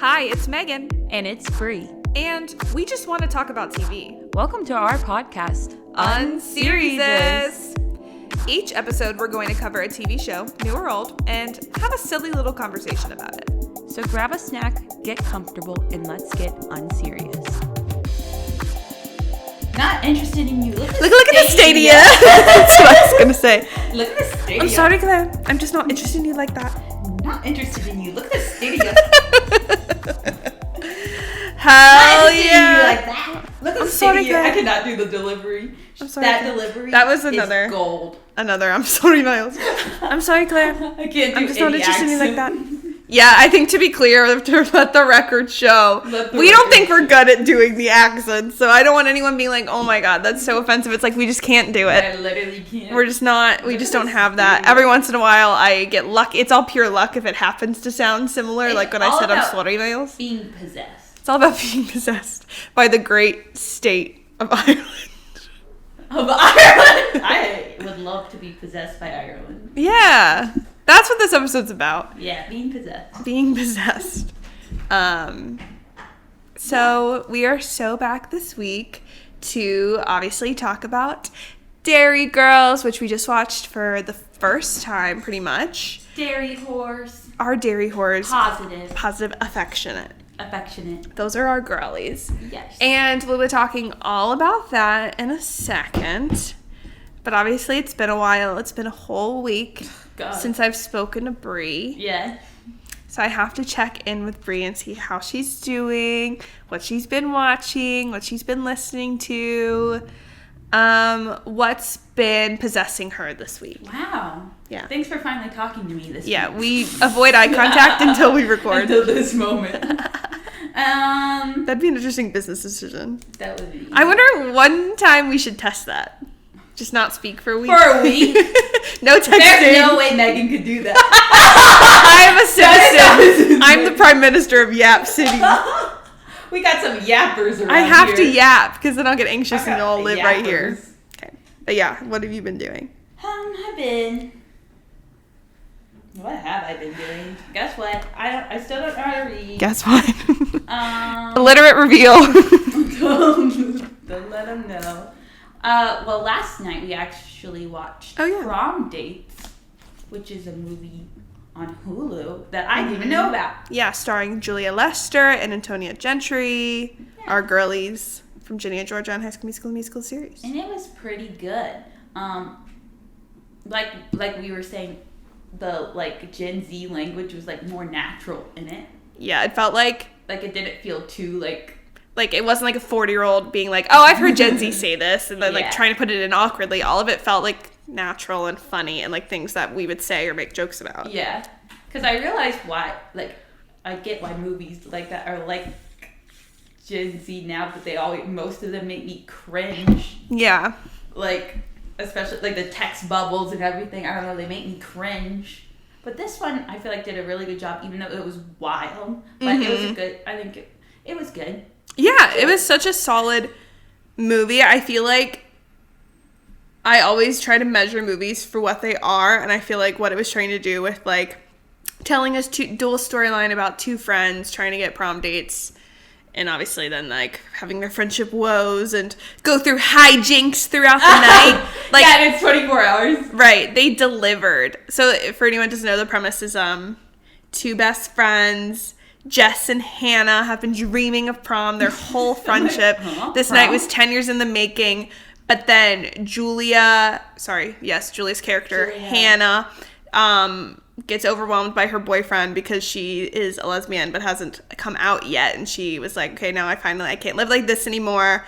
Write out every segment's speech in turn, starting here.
Hi, it's Megan. And it's Bree. And we just want to talk about TV. Welcome to our podcast, Unseriesous. Each episode, we're going to cover a TV show, new or old, and have a silly little conversation about it. So grab a snack, get comfortable, and let's get unserious. Not interested in you. Look at the stadia. That's what I was going to say. Look at the stadia. I'm sorry, Claire. I'm just not interested in you like that. Not interested in you. Look at the stadia. Hell yeah. You like that. Look at the stadia. I cannot do the delivery. I'm sorry. That was another. Is gold. Another. I'm sorry, Miles. I'm sorry, Claire. I can't do I'm just not interested in you like that. that. Yeah, I think to be clear, to let the record show, we don't think we're good at doing the accents, so I don't want anyone being like, oh my god, that's so offensive. It's like, we just can't do it. I literally can't. We're just not, we just don't have that. Every once in a while, I get lucky. It's all pure luck if it happens to sound similar, it's like when I said I'm slaughter emails. Being possessed. It's all about being possessed by the great state of Ireland. Of Ireland? I would love to be possessed by Ireland. Yeah. That's what this episode's about. Yeah, being possessed. Being possessed. So we are so back this week to obviously talk about Derry Girls, which we just watched for the first time, pretty much. Derry horse. Our Derry horse. Positive. Affectionate. Those are our girlies. Yes. And we'll be talking all about that in a second. But obviously it's been a while. It's been a whole week since I've spoken to Bree. Yeah. So I have to check in with Bree and see how she's doing, what she's been watching, what she's been listening to, what's been possessing her this week. Wow. Yeah. Thanks for finally talking to me this week. Yeah, we avoid eye contact until we record. Until this moment. That'd be an interesting business decision. That would be. I wonder one time we should test that. Just not speak for a week. For a week? No texting. There's no way Megan could do that. I'm a citizen. I'm the prime minister of Yap City. We got some yappers around here. I have to yap because then I'll get anxious and they'll live right here. Okay. But yeah, what have you been doing? What have I been doing? Guess what? I still don't know how to read. Guess what? Illiterate reveal. Don't let them know. Well, last night we actually watched Prom Dates, which is a movie on Hulu that I didn't even know about. Yeah, starring Julia Lester and Antonia Gentry, our girlies from Ginny and Georgia on High School Musical series. And it was pretty good. Like we were saying, the Gen Z language was more natural in it. Yeah, it felt like it didn't feel too like it wasn't like a 40-year-old being like, oh, I've heard Gen Z say this, and then trying to put it in awkwardly. All of it felt natural and funny and things that we would say or make jokes about. Yeah, because I realized why. I get why movies like that are Gen Z now, but most of them make me cringe. Yeah. Especially the text bubbles and everything. I don't know, they make me cringe. But this one, I feel did a really good job, even though it was wild. But it was I think it was good. Yeah, it was such a solid movie. I feel like I always try to measure movies for what they are, and I feel what it was trying to do with telling us dual storyline about two friends trying to get prom dates, and obviously then having their friendship woes and go through hijinks throughout the night. Yeah, and it's 24 hours. Right, they delivered. So for anyone who doesn't know, the premise is two best friends, Jess and Hannah, have been dreaming of prom their whole friendship. This night was 10 years in the making. But then Julia's character, Hannah, gets overwhelmed by her boyfriend because she is a lesbian but hasn't come out yet. And she was like, okay, now I can't live like this anymore.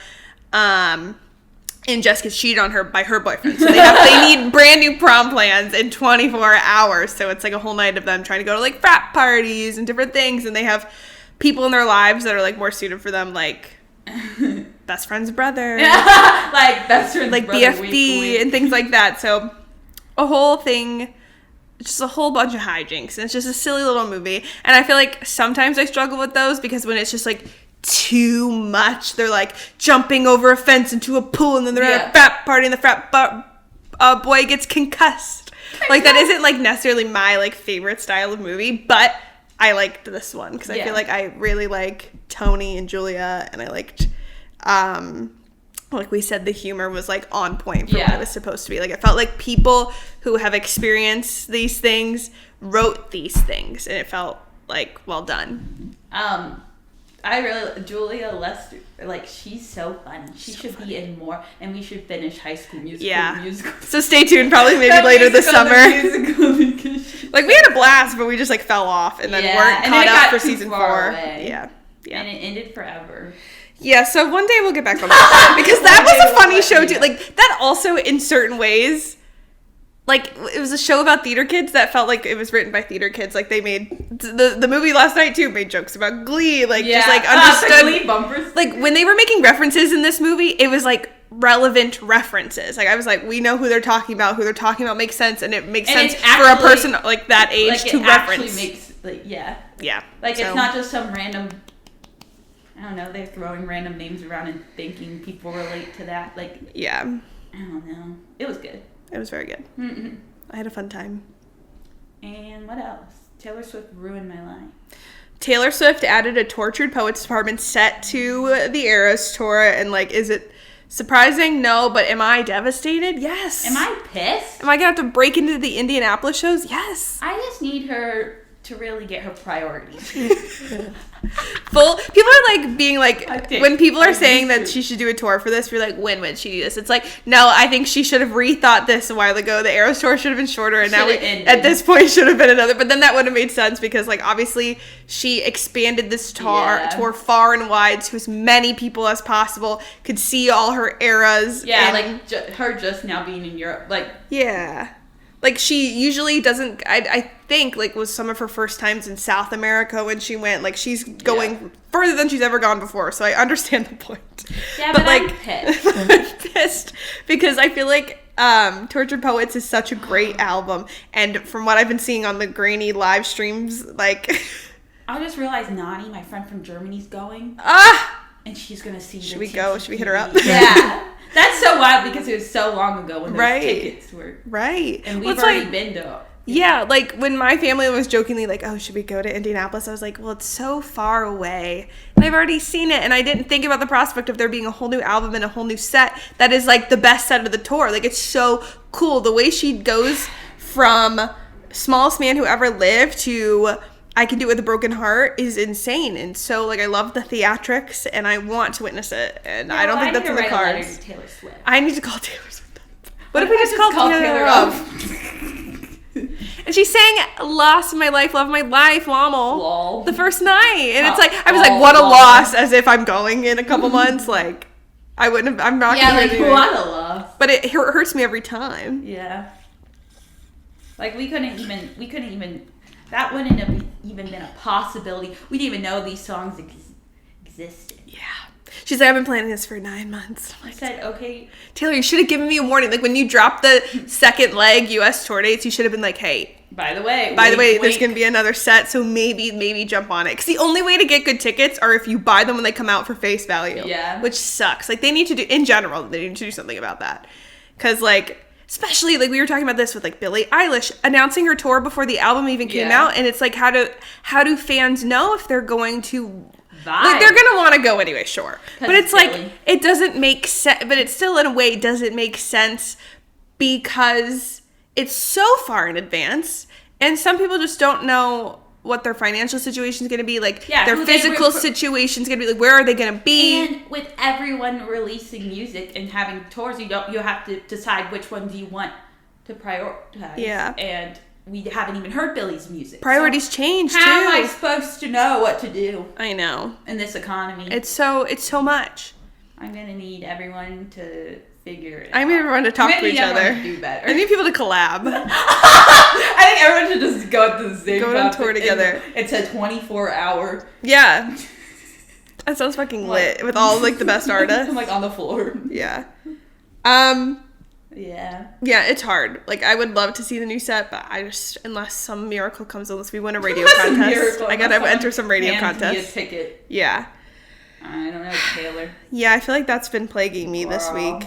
And Jess gets cheated on her by her boyfriend. So they need brand new prom plans in 24 hours. So it's a whole night of them trying to go to frat parties and different things. And they have people in their lives that are more suited for them, best friend's brother. Best friend's brother. BFB wink. and things like that. So a whole thing, just a whole bunch of hijinks. And it's just a silly little movie. And I feel sometimes I struggle with those because when it's just too much. They're jumping over a fence into a pool, and then they're at a frat party, and the frat boy gets concussed. That isn't necessarily my favorite style of movie, but I liked this one because I feel like I really like Tony and Julia, and I liked, like we said, the humor was like on point for what it was supposed to be. Like I felt like people who have experienced these things wrote these things, and it felt like well done. Julia Lester, like, she's so funny. She should be in more, and we should finish High School Musical. So stay tuned, probably maybe later this summer. Like, we had a blast, but we just, like, fell off and then weren't caught up for season 4. Yeah. And it ended forever. Yeah, so one day we'll get back on that. Because that was a funny show, too. Like, that also, in certain ways, like, it was a show about theater kids that felt like it was written by theater kids. Like, they made, the movie last night, too, made jokes about Glee. Like, just, like, understood. Glee bumpers. Like, when they were making references in this movie, it was, like, relevant references. Like, I was like, we know who they're talking about. Who they're talking about makes sense. And it makes sense for a person, like, that age to reference. Makes, like, yeah. Like, so. It's not just some random, I don't know, they're throwing random names around and thinking people relate to that. Like, yeah. I don't know. It was good. It was very good. Mm-mm. I had a fun time. And what else? Taylor Swift ruined my life. Taylor Swift added a Tortured Poets Department set to the Eras tour, and like, is it surprising? No, but am I devastated? Yes. Am I pissed? Am I gonna have to break into the Indianapolis shows? Yes. I just need her to really get her priorities. People are like being like, when people are saying that she should do a tour for this, you're like, when would she do this? It's like, no, I think she should have rethought this a while ago. The Eras tour should have been shorter, and now at this point should have been another. But then that would have made sense because, like, obviously she expanded this tour far and wide to as many people as possible could see all her eras. Yeah, like her just now being in Europe, like Like, she usually doesn't, I think, like, was some of her first times in South America when she went. Like, she's going further than she's ever gone before, so I understand the point. Yeah, but like, I'm pissed. I'm pissed because I feel like Tortured Poets is such a great album, and from what I've been seeing on the grainy live streams, like... I just realized Nani, my friend from Germany's going. And she's going to see Should we go? Should we hit her up? Yeah. That's so wild because it was so long ago when those tickets were. Right. And we've already been to. Yeah, like when my family was jokingly like, oh, should we go to Indianapolis? I was like, well, it's so far away. And I've already seen it. And I didn't think about the prospect of there being a whole new album and a whole new set that is like the best set of the tour. Like, it's so cool. The way she goes from Smallest Man Who Ever Lived to I Can Do It With a Broken Heart is insane. And so, like, I love the theatrics and I want to witness it. And I don't think that's in the cards. Taylor Swift. I need to call Taylor Swift. What if we just called Taylor up? And she sang Lost in My Life, Love My Life, Lol. The first night. And it's like, I was like, what a loss, as if I'm going in a couple months. Like, I wouldn't have, I'm not going to do it. What a loss. But it hurts me every time. Yeah. Like, we couldn't even, that wouldn't have even been a possibility. We didn't even know these songs existed. Yeah. She's like, I've been planning this for 9 months. I said, okay. Taylor, you should have given me a warning. Like, when you dropped the second leg U.S. tour dates, you should have been like, hey. By the way, there's going to be another set, so maybe jump on it. Because the only way to get good tickets are if you buy them when they come out for face value. Yeah. Which sucks. Like, they need to do, in general, they need to do something about that. Because, like, especially, like, we were talking about this with, like, Billie Eilish announcing her tour before the album even came out. And it's like, how do fans know if they're going to... Like, they're gonna want to go anyway, sure, but it's like Billie. It doesn't make sense. But it still, in a way, doesn't make sense because it's so far in advance, and some people just don't know what their financial situation is going to be, like their physical situation is going to be, like where are they going to be. And with everyone releasing music and having tours, you have to decide which ones you want to prioritize. Yeah, and we haven't even heard Billie's music. Priorities change, too. How am I supposed to know what to do? I know. In this economy. It's so much. I'm going to need everyone to figure it out. I need everyone to talk to each other. To do better. I need people to collab. I think everyone should just go to the same Go on tour together. It's a 24-hour. Yeah. That sounds fucking lit. With all, like, the best artists. I'm, like, on the floor. Yeah. Yeah. Yeah, it's hard. Like, I would love to see the new set, but unless some miracle comes, unless we win a radio contest, I gotta enter some radio contest. Me a ticket. Yeah. I don't know, Taylor. Yeah, I feel like that's been plaguing me this week.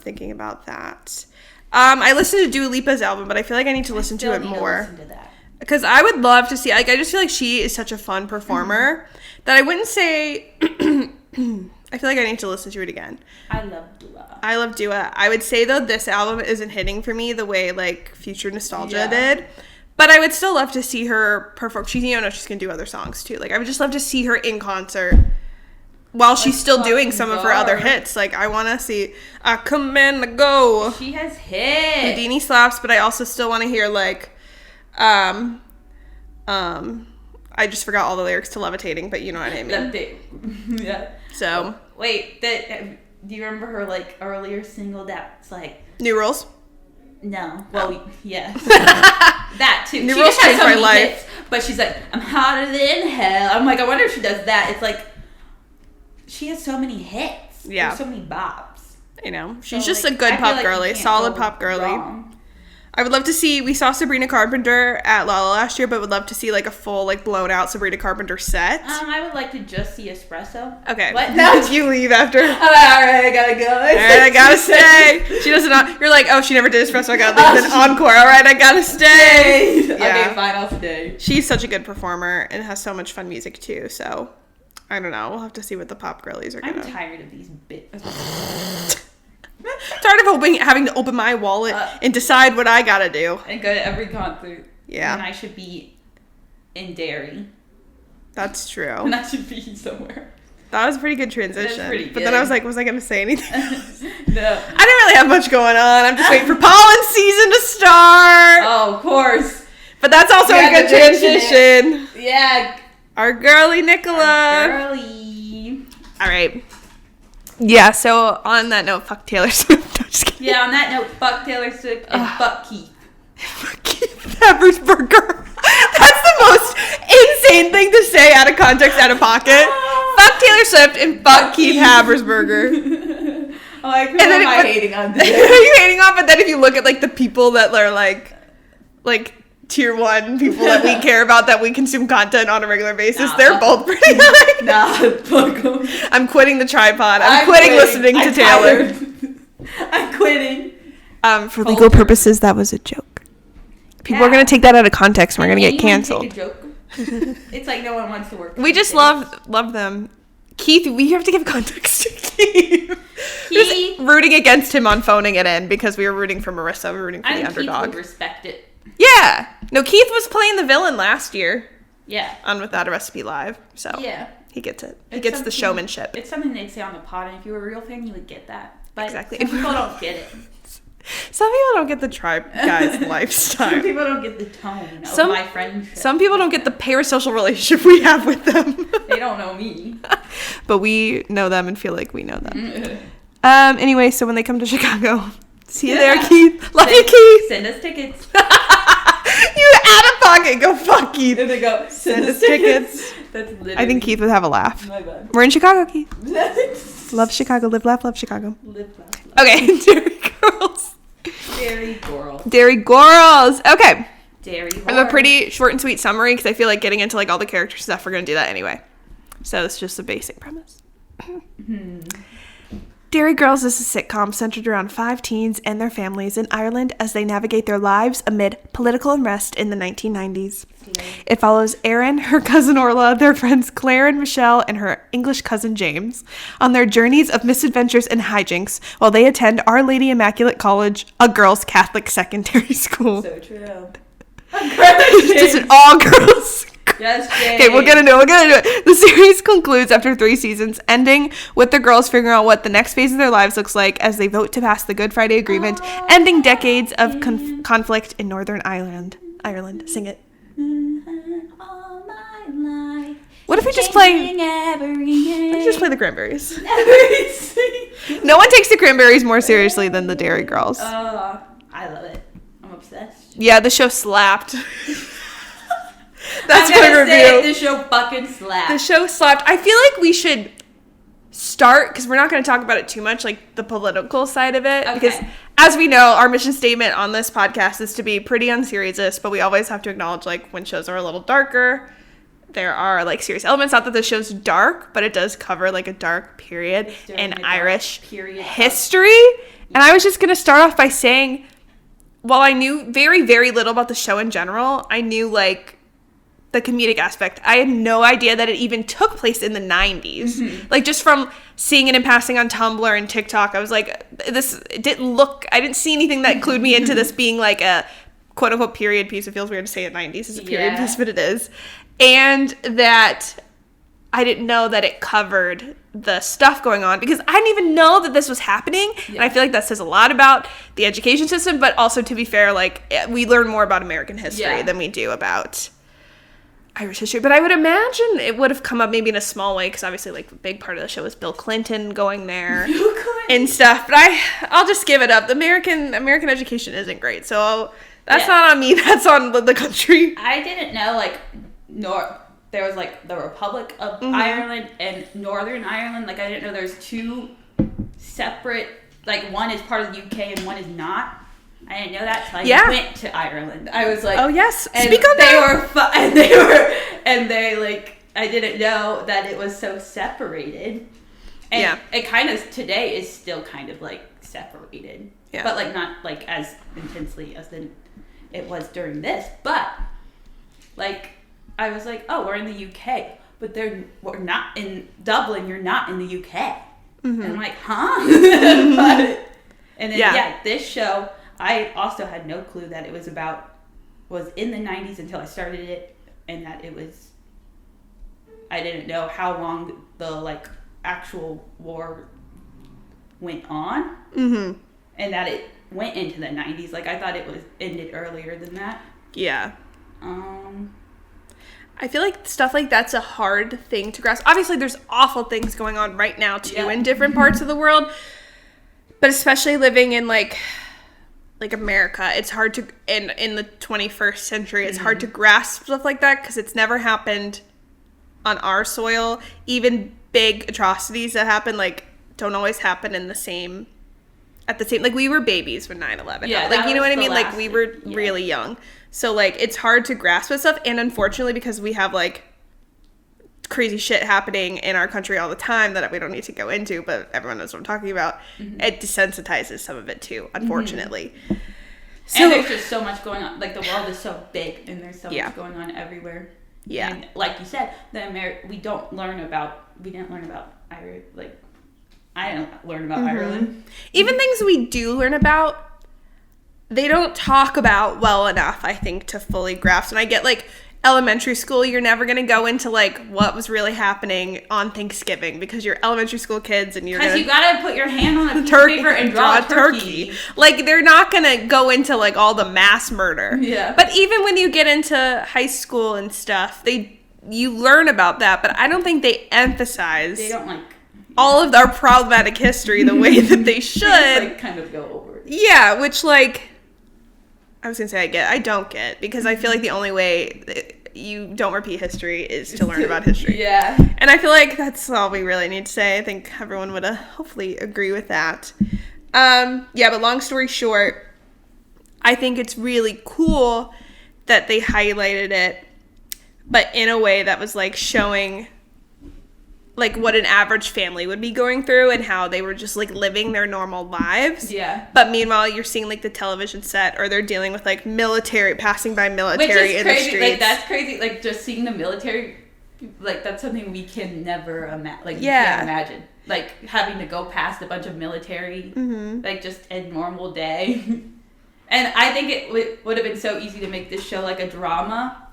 Thinking about that. I listened to Dua Lipa's album, but I feel like I need to listen to it more. Listen to that. Because I would love to see, like, I just feel like she is such a fun performer that I wouldn't say, I feel like I need to listen to it again. I love Dua. I would say, though, this album isn't hitting for me the way, like, Future Nostalgia did. But I would still love to see her perform. She's going to do other songs, too. Like, I would just love to see her in concert while she's still doing some of her other hits. Like, I want to see I Come and I Go. She has hits. Houdini slaps, but I also still want to hear, like, I just forgot all the lyrics to Levitating, but you know what I mean. Yeah. So. Wait, do you remember her, like, earlier single that's, like... New Rules? No. Well, yes. That, too. New Rules changed my life. Hits, but she's like, I'm hotter than hell. I'm like, I wonder if she does that. It's like, she has so many hits. Yeah. There's so many bops. I know. She's just a good pop girly. Solid pop girly. Wrong. I would love to see, we saw Sabrina Carpenter at Lolla last year, but would love to see, like, a full, like, blown out Sabrina Carpenter set. I would like to just see Espresso. Okay. What? Now you leave after. I'm like, all right, I gotta go. All right, I gotta stay. She doesn't, you're like, oh, she never did Espresso, I gotta leave. Then encore, all right, I gotta stay. Yeah. Okay, fine, I'll stay. She's such a good performer and has so much fun music, too, so I don't know. We'll have to see what the pop girlies are gonna. I'm tired of these bits. Tired of having to open my wallet and decide what I gotta do. And go to every concert. Yeah. And I should be in Derry. That's true. And I should be somewhere. That was a pretty good transition. Pretty good. But then I was like, was I gonna say anything? No. I didn't really have much going on. I'm just waiting for pollen season to start. Oh, of course. But that's also a good transition. Yeah. Our girly Nicola. Girly. All right. Yeah, so on that note, fuck Taylor Swift. I'm just kidding. Yeah, on that note, fuck Taylor Swift and fuck Keith. Fuck Keith Habersberger. That's the most insane thing to say out of context, out of pocket. Fuck Taylor Swift and fuck Keith Habersberger. Oh, I could am I hating on this? You hating on, but then if you look at, like, the people that are, like tier 1 people that we care about, that we consume content on a regular basis, they're both pretty like... Nah, fuck them. I'm quitting the tripod. I'm quitting listening to Taylor. I'm quitting. For legal purposes, that was a joke. People are going to take that out of context and we're going to get canceled. Take a joke. It's like no one wants to work. We just love them. Keith, we have to give context to Keith. Just rooting against him on phoning it in because we were rooting for Marissa. We were rooting for the underdog. Keith would respect it. Yeah. No, Keith was playing the villain last year. Yeah. On Without a Recipe Live. So yeah, he gets it. He gets the showmanship. It's something they'd say on the pod, and if you were a real fan, you would get that. But exactly. Some people don't get it. Some people don't get the tribe guy's lifestyle. Some people don't get the tone of my friendship. Some people don't get the parasocial relationship we have with them. They don't know me. But we know them and feel like we know them. Anyway, so when they come to Chicago, see you there, Keith. Love you, Keith. Send us tickets. You out of pocket. Go fuck Keith. And they go, send us tickets. That's literally. I think Keith would have a laugh. My bad. We're in Chicago, Keith. Love Chicago. Live, laugh, love Chicago. Live, laugh, love. Okay, Derry Girls. Derry Girls. Derry Girls. Okay. Derry Girls. I have a pretty short and sweet summary because I feel like getting into like all the character stuff, we're going to do that anyway. So it's just a basic premise. Derry Girls is a sitcom centered around 5 teens and their families in Ireland as they navigate their lives amid political unrest in the 1990s. It follows Erin, her cousin Orla, their friends Clare and Michelle, and her English cousin James on their journeys of misadventures and hijinks while they attend Our Lady Immaculate College, a girls' Catholic secondary school. So true. Just an all-girls. Yes, okay, we'll get into it. The series concludes after 3 seasons, ending with the girls figuring out what the next phase of their lives looks like as they vote to pass the Good Friday Agreement, ending decades of conflict in Northern Ireland. Sing it. All my life. What if we just play the Cranberries? No one takes the Cranberries more seriously than the Derry Girls. I love it. I'm obsessed. Yeah, the show slapped. That's my review. The show fucking slapped. The show slapped. I feel like we should start, because we're not going to talk about it too much, like the political side of it. Okay. Because as we know, our mission statement on this podcast is to be pretty unseriesous, but we always have to acknowledge like when shows are a little darker, there are like serious elements. Not that the show's dark, but it does cover like a dark period in Irish history. And I was just going to start off by saying, while I knew very, very little about the show in general, I knew, like, the comedic aspect. I had no idea that it even took place in the 90s. Like, just from seeing it in passing on Tumblr and TikTok, I was like, I didn't see anything that clued me into this being, like, a quote-unquote period piece. It feels weird to say it 90s is a period piece, but it is. And that I didn't know that it covered the stuff going on, because I didn't even know that this was happening. And I feel like that says a lot about the education system, but also, to be fair, like, we learn more about American history than we do about Irish history. But I would imagine it would have come up maybe in a small way, because obviously, like, a big part of the show is Bill Clinton going there and stuff. But I'll just give it up. The American education isn't great, so that's not on me. That's on the country. I didn't know, like, there was, like, the Republic of Ireland and Northern Ireland. Like, I didn't know there's two separate, like, one is part of the UK and one is not. I didn't know that until I went to Ireland. I was like, oh, yes. And speak on that. And they, like, I didn't know that it was so separated. And it kind of, today, is still kind of, like, separated. Yeah. But, like, not, like, as intensely as it was during this. But, like, I was like, oh, we're in the UK, but we're not in Dublin. You're not in the UK. And I'm like, huh? And then, this show, I also had no clue that it was in the 90s until I started it, and that I didn't know how long the, like, actual war went on, and that it went into the 90s. Like, I thought it was ended earlier than that. Yeah. I feel like stuff like that's a hard thing to grasp. Obviously, there's awful things going on right now, too, in different parts of the world. But especially living in, like America, it's hard to, in the 21st century, it's hard to grasp stuff like that, because it's never happened on our soil. Even big atrocities that happen, like, don't always happen at the same, like, we were babies when 9/11 happened. Like, you know what I mean? Like, we were really young. So, like, it's hard to grasp this stuff, and unfortunately, because we have, like, crazy shit happening in our country all the time that we don't need to go into, but everyone knows what I'm talking about, it desensitizes some of it, too, unfortunately. So, and there's just so much going on. Like, the world is so big, and there's so much going on everywhere. Yeah. And, like you said, we didn't learn about Ireland. Like, I didn't learn about Ireland. Even things we do learn about, they don't talk about well enough, I think, to fully grasp. And I get, like, elementary school, you're never going to go into, like, what was really happening on Thanksgiving, because you're elementary school kids and you're because you got to put your hand on a piece of paper and draw a turkey. Like, they're not going to go into, like, all the mass murder. Yeah. But even when you get into high school and stuff, you learn about that, but I don't think they emphasize all of our problematic history the way that they should. Just, like, kind of go over it. Yeah, which, like, I was going to say I don't get, because I feel like the only way you don't repeat history is to learn about history. Yeah. And I feel like that's all we really need to say. I think everyone would hopefully agree with that. But long story short, I think it's really cool that they highlighted it, but in a way that was, like, showing, like, what an average family would be going through and how they were just, like, living their normal lives. Yeah. But meanwhile, you're seeing, like, the television set, or they're dealing with, like, passing by military in the streets. Like, that's crazy. Like, just seeing the military, like, that's something we can never can't imagine. Like, having to go past a bunch of military, like, just a normal day. And I think it would have been so easy to make this show, like, a drama.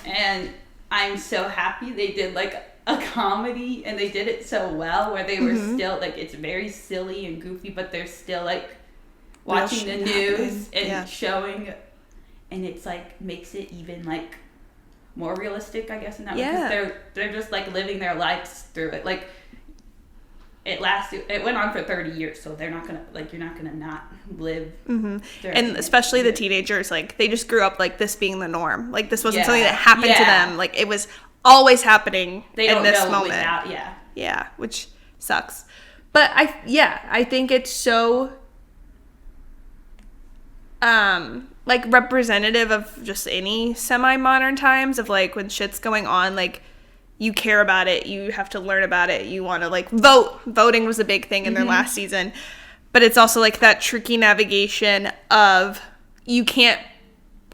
And I'm so happy they did, like, a comedy, and they did it so well, where they were still, like, it's very silly and goofy, but they're still, like, watching the news and showing, and it's, like, makes it even, like, more realistic, I guess, in that way, because they're just, like, living their lives through it. Like, it went on for 30 years, so they're not gonna, like, you're not gonna not live. And especially the teenagers, like, they just grew up, like, this being the norm. Like, this wasn't something that happened to them. Like, it was always happening in this moment. Yeah, which sucks. But I think it's so like, representative of just any semi-modern times, of, like, when shit's going on, like, you care about it, you have to learn about it, you want to, like, vote. Voting was a big thing in their last season. But it's also, like, that tricky navigation of you can't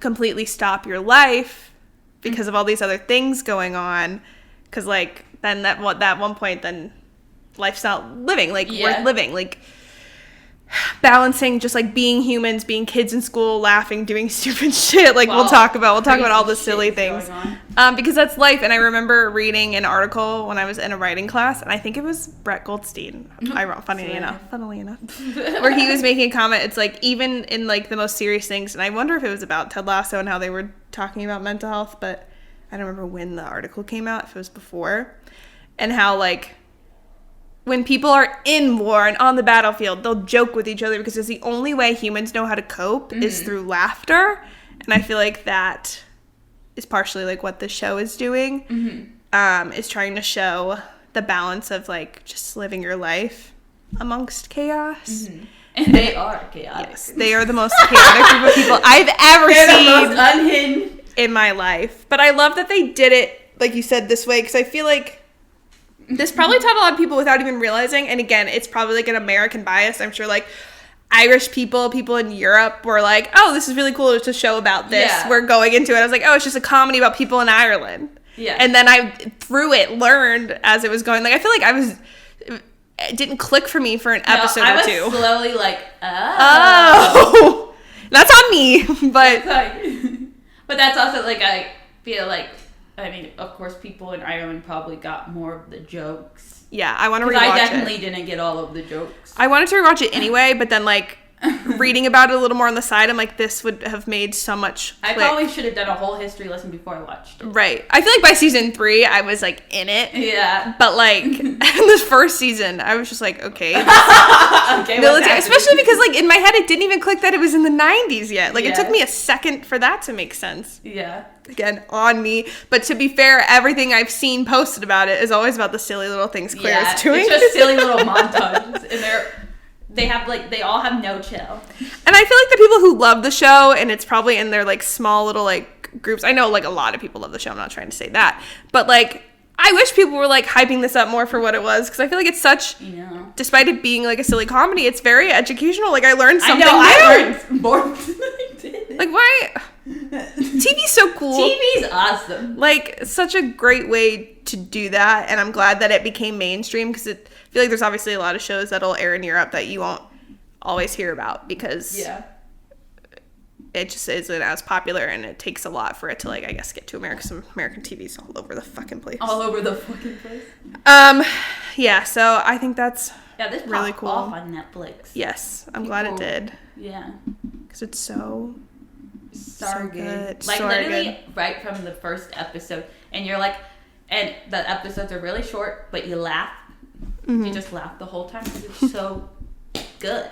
completely stop your life because of all these other things going on, because like then that one point then life's not living like worth living, like balancing just like being humans, being kids in school, laughing, doing stupid shit, like we'll talk about all the silly things because that's life. And I remember reading an article when I was in a writing class, and I think it was Brett Goldstein, funnily enough, where he was making a comment. It's like even in like the most serious things, and I wonder if it was about Ted Lasso and how they were talking about mental health, but I don't remember when the article came out, if it was before, and how like when people are in war and on the battlefield, they'll joke with each other because it's the only way humans know how to cope is through laughter. And I feel like that is partially like what the show is doing, is trying to show the balance of like just living your life amongst chaos. And they are chaotic. Yes, they are the most chaotic group of people I've ever seen the most unhinged in my life. But I love that they did it, like you said, this way, because I feel like this probably taught a lot of people without even realizing. And again, it's probably like an American bias. I'm sure like Irish people in Europe were like, oh, this is really cool. It's a show about this. Yeah. We're going into it. I was like, oh, it's just a comedy about people in Ireland. Yeah. And then I, through it, learned as it was going. Like, I feel like it didn't click for me for an episode or two. I was slowly like, oh. That's on me. But but that's also like, I feel like, I mean, of course, people in Ireland probably got more of the jokes. Yeah, I want to rewatch it. I definitely didn't get all of the jokes. I wanted to rewatch it anyway, but then, like, reading about it a little more on the side, I'm like, this would have made so much click. I probably should have done a whole history lesson before I watched it. Right. I feel like by season 3, I was, like, in it. Yeah. But, like, in this first season, I was just like, okay. Okay, especially because, like, in my head, it didn't even click that it was in the 90s yet. Like, it took me a second for that to make sense. Yeah. Again, on me. But to be fair, everything I've seen posted about it is always about the silly little things Claire's doing. It's just silly little montages. And they all have no chill. And I feel like the people who love the show, and it's probably in their, like, small little, like, groups. I know, like, a lot of people love the show. I'm not trying to say that. But, like, I wish people were, like, hyping this up more for what it was. Because I feel like it's such, despite it being, like, a silly comedy, it's very educational. Like, I learned something new. I learned more than I did. Like, why? TV's so cool. TV's awesome. Like, such a great way to do that. And I'm glad that it became mainstream, because I feel like there's obviously a lot of shows that'll air in Europe that you won't always hear about because it just isn't as popular, and it takes a lot for it to, like, I guess, get to America. Some American TV's all over the fucking place. All over the fucking place. Yeah, so I think that's this really cool. Off on Netflix. Yes, I'm glad it did. Yeah. Because it's so good. Like, so literally good. right from the first episode, and you're like, and the episodes are really short, but you laugh. You just laugh the whole time because it's so good.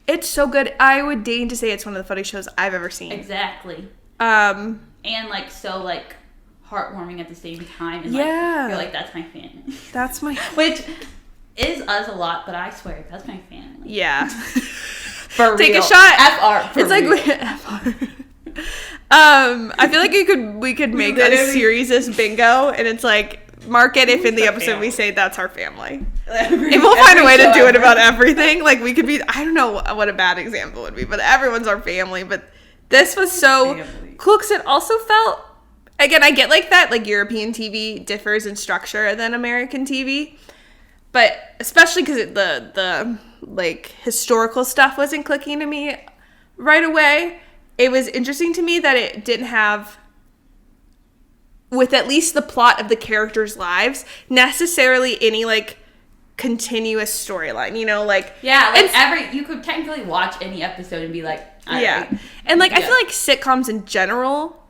It's so good. I would deign to say it's one of the funniest shows I've ever seen. Exactly. And, like, so, like, heartwarming at the same time. And, like, you're like, that's my family. That's my... Which is us a lot, but I swear, that's my family. Yeah. For Take real. a shot. FR. It's real. like... FR. I feel like we could make unseriesous bingo, and it's like, mark it if in the episode we say that's our family. And we'll find a way to do it about everything. Like, we could be, I don't know what a bad example would be, but everyone's our family. But this was so cool because it also felt, again, I get like that, like, European TV differs in structure than American TV. But especially because the like, historical stuff wasn't clicking to me right away. It was interesting to me that it didn't have, with at least the plot of the characters' lives, necessarily any, like, continuous storyline, you know, like... Yeah, like, you could technically watch any episode and be like... Yeah. And, like, I feel like sitcoms in general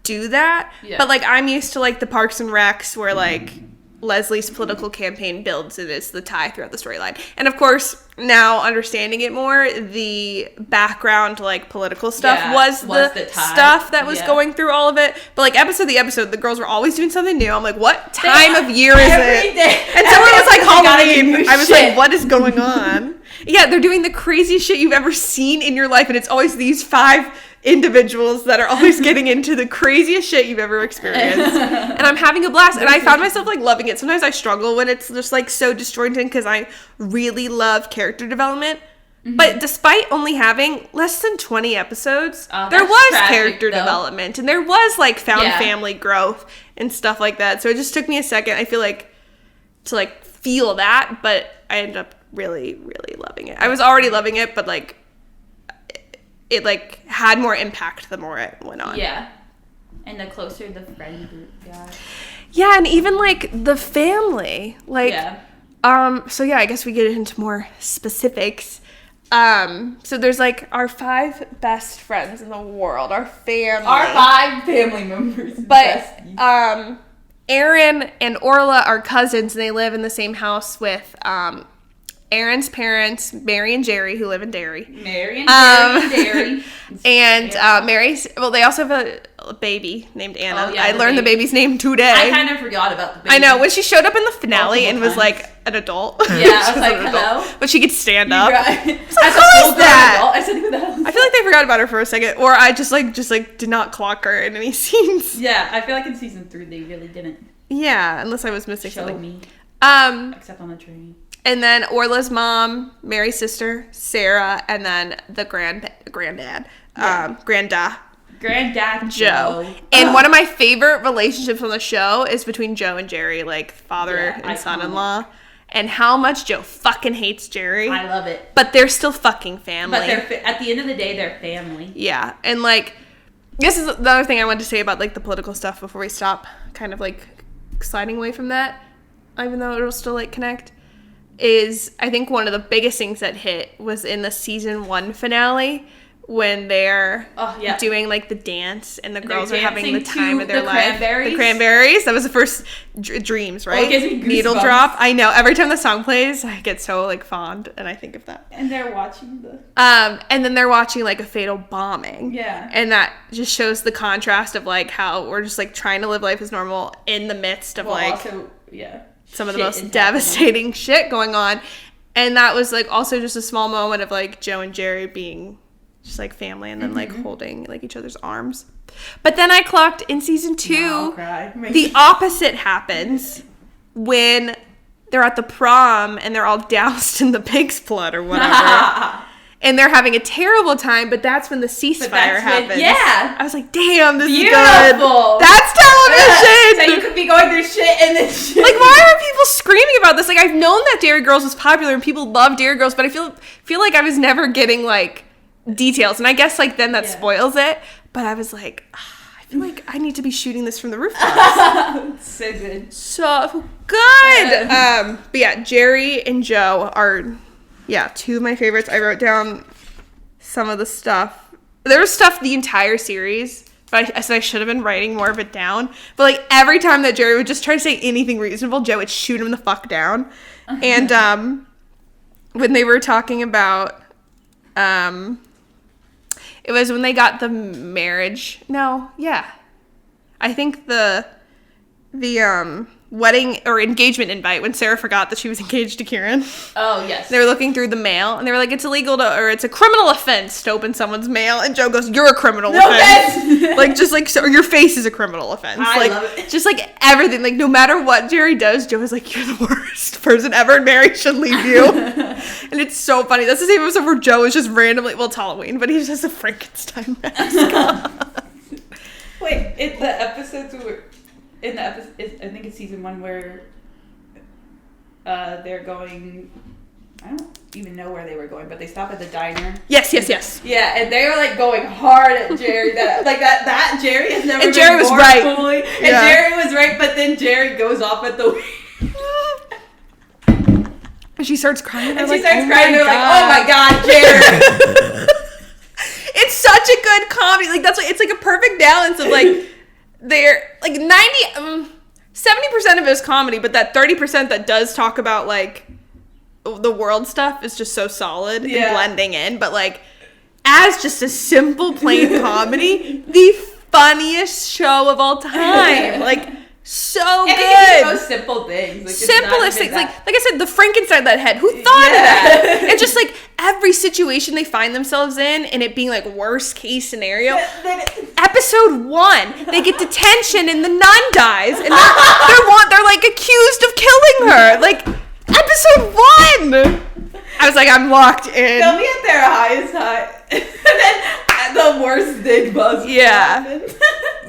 do that, but, like, I'm used to, like, the Parks and Recs where, like, Leslie's political campaign builds and is the tie throughout the storyline. And, of course, now understanding it more, the background, like, political stuff was the stuff that was going through all of it. But, like, episode the girls were always doing something new. I'm like, what time of year is it? And someone was like, Halloween. I was like, what is going on? Yeah, they're doing the craziest shit you've ever seen in your life, and it's always these 5 individuals that are always getting into the craziest shit you've ever experienced. And I'm having a blast. And I found myself, like, loving it. Sometimes I struggle when it's just, like, so disjointed because I really love character development. But despite only having less than 20 episodes, there was character development, and there was, like, found family growth and stuff like that. So it just took me a second, I feel like, to, like, feel that, but I ended up really, really loving it. I was already loving it, but, like, it like, had more impact the more it went on. Yeah. And the closer the friend group got. Yeah, and even, like, the family. Like, so, yeah, I guess we get into more specifics. So there's, like, our 5 best friends in the world, our family. Our 5 family members. But, Erin and Orla are cousins, and they live in the same house with, Erin's parents, Mary and Jerry, who live in Derry. Mary and Jerry in Derry. And Mary's, well, they also have a baby named Anna. Oh, yeah, I learned the baby's name today. I kind of forgot about the baby. I know, when she showed up in the finale and was like an adult. Yeah, I was like, hello? But she could stand up. Right. I was like, who is that? I said, who the hell is I feel like they forgot about her for a second, or I just did not clock her in any scenes. Yeah, I feel like in season 3 they really didn't. Yeah, unless I was missing something. Me. Except on the train. And then Orla's mom, Mary's sister, Sarah, and then the granddad, Joe. And one of my favorite relationships on the show is between Joe and Jerry, like father and son-in-law. And how much Joe fucking hates Jerry. I love it. But they're still fucking family. But at the end of the day, they're family. Yeah. And, like, this is the other thing I wanted to say about, like, the political stuff before we stop kind of, like, sliding away from that, even though it'll still, like, connect. Is I think one of the biggest things that hit was in the season 1 finale when they're doing like the dance and the girls are having the time of their life. The Cranberries. That was the first Dreams, right? Oh, it gives me goosebumps. Needle Drop. I know. Every time the song plays, I get so like fond and I think of that. And they're watching and then they're watching like a fatal bombing. Yeah. And that just shows the contrast of like how we're just like trying to live life as normal in the midst of some of the most devastating shit going on. And that was like also just a small moment of like Joe and Jerry being just like family and then like holding like each other's arms. But then I clocked in season 2 the opposite happens when they're at the prom and they're all doused in the pig's blood or whatever. And they're having a terrible time, but that's when the ceasefire happens. I was like, damn, this is good. That's television! So you could be going through shit and then shit. Like, why are people screaming about this? Like, I've known that Derry Girls was popular and people love Derry Girls, but I feel like I was never getting, like, details. And I guess, like, then that spoils it. But I was like, I feel like I need to be shooting this from the rooftops. So good. So good! But yeah, Jerry and Joe are... Yeah, 2 of my favorites. I wrote down some of the stuff. There was stuff the entire series, but I said I should have been writing more of it down. But, like, every time that Jerry would just try to say anything reasonable, Joe would shoot him the fuck down. And when they were talking about... it was when they got the marriage... No, yeah. I think the wedding or engagement invite when Sarah forgot that she was engaged to Kieran. Oh, yes. They were looking through the mail and they were like, it's illegal or it's a criminal offense to open someone's mail. And Joe goes, you're a criminal offense. Like, just like, so, or your face is a criminal offense. I love it. Just like everything. Like, no matter what Jerry does, Joe is like, you're the worst person ever and Mary should leave you. And it's so funny. That's the same episode where Joe is just randomly, well, it's Halloween, but he's just a Frankenstein mask. Wait, in the episodes where... I think it's season 1 where they're going. I don't even know where they were going, but they stop at the diner. Yes. Yeah, and they were like going hard at Jerry. That Jerry has never. And been Jerry was right. Fully, and Jerry was right, but then Jerry goes off at the. And she starts crying. And she starts crying. They're like, "Oh my god, Jerry!" It's such a good comedy. Like that's like it's like a perfect balance of like. They're like 70% of it is comedy, but that 30% that does talk about like the world stuff is just so solid and blending in. But like as just a simple plain comedy, the funniest show of all time. Like so good. It's the most simple things. Like, simplest things. Like I said, the Frankenstein that head. Who thought of that? And just like every situation they find themselves in and it being like worst case scenario. Episode 1, they get detention and the nun dies and they're like accused of killing her. Like episode 1. I was like, I'm locked in. They'll be at their highest high. And then the worst big buzz. Yeah.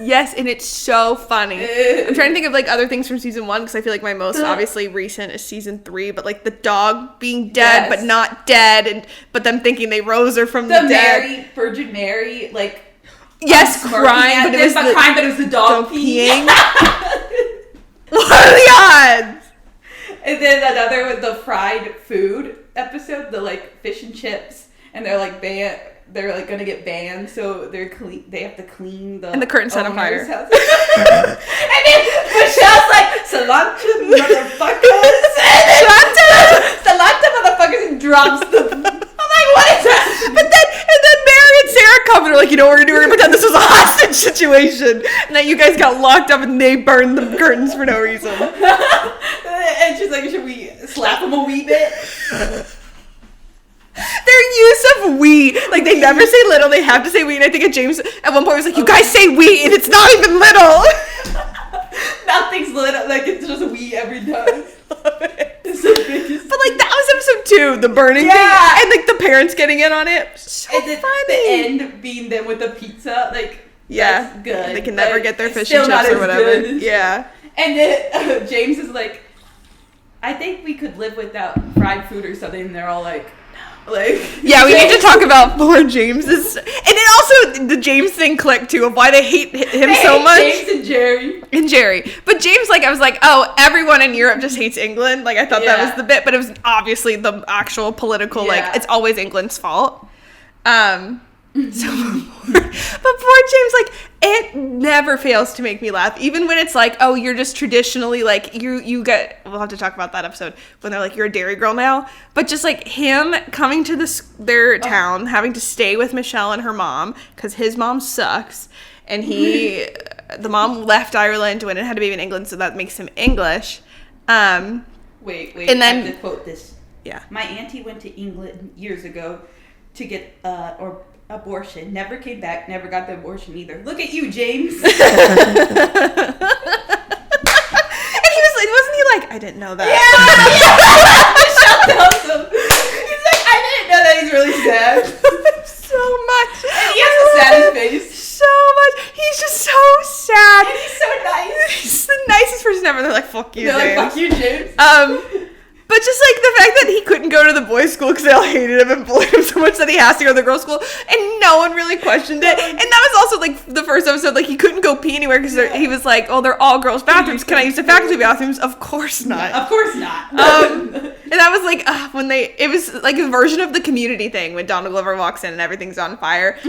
Yes, and it's so funny. I'm trying to think of like other things from season 1 because I feel like my most obviously recent is season 3, but like the dog being dead but not dead, but them thinking they rose her from the dead. Virgin Mary, like crying, but it was the dog peeing. What are the odds? And then another was the fried food episode, the like fish and chips, and they're like gonna get banned, so they have to clean the and the curtain's on fire. And then Michelle's like, cilantro motherfuckers, cilantro motherfuckers, and drops the. I'm like, what is that? And then Mary and Sarah come and are like, you know what we're gonna do? We're gonna pretend this was a hostage situation, and that you guys got locked up and they burned the curtains for no reason. And she's like, should we slap them a wee bit? Their use of we, like they never say little, they have to say we, and I think James at one point was like, you guys say we, and it's not even little. Nothing's little, like it's just a we every time. It's the biggest. But like that was episode 2, the burning thing, and like the parents getting in on it. So and then funny. The end being them with the pizza, like that's good. They can never get their fish and chips or whatever. Good. Yeah. And then James is like, I think we could live without fried food or something, and they're all like, yeah, we need to talk about poor James's, and then also the James thing clicked too of why they hate him so much. James and Jerry, but James, like I was like, oh, everyone in Europe just hates England. Like I thought that was the bit, but it was obviously the actual political. Like it's always England's fault. But poor James, like it never fails to make me laugh, even when it's like, oh, you're just traditionally like you get. We'll have to talk about that episode when they're like, you're a dairy girl now. But just like him coming to their town, having to stay with Michelle and her mom because his mom sucks, and the mom left Ireland when it had to be in England, so that makes him English. Wait, and then I have to quote this. Yeah, my auntie went to England years ago to get abortion, never came back, never got the abortion either. Look at you, James. And he wasn't he like, I didn't know that. Yeah. Michelle tells him. He's like, I didn't know that. He's really sad. So much. And he has the saddest face. So much. He's just so sad. And he's so nice. He's the nicest person ever. They're like, fuck you, James. Like, fuck you, James. But just like the fact that he couldn't go to the boys' school because they all hated him and bullied him so much that he has to go to the girls' school, and no one really questioned it. And that was also like the first episode, like he couldn't go pee anywhere because he was like, oh, they're all girls' bathrooms. Can I use the faculty bathrooms? Of course not. Of course not. And that was like it was like a version of the Community thing when Donald Glover walks in and everything's on fire.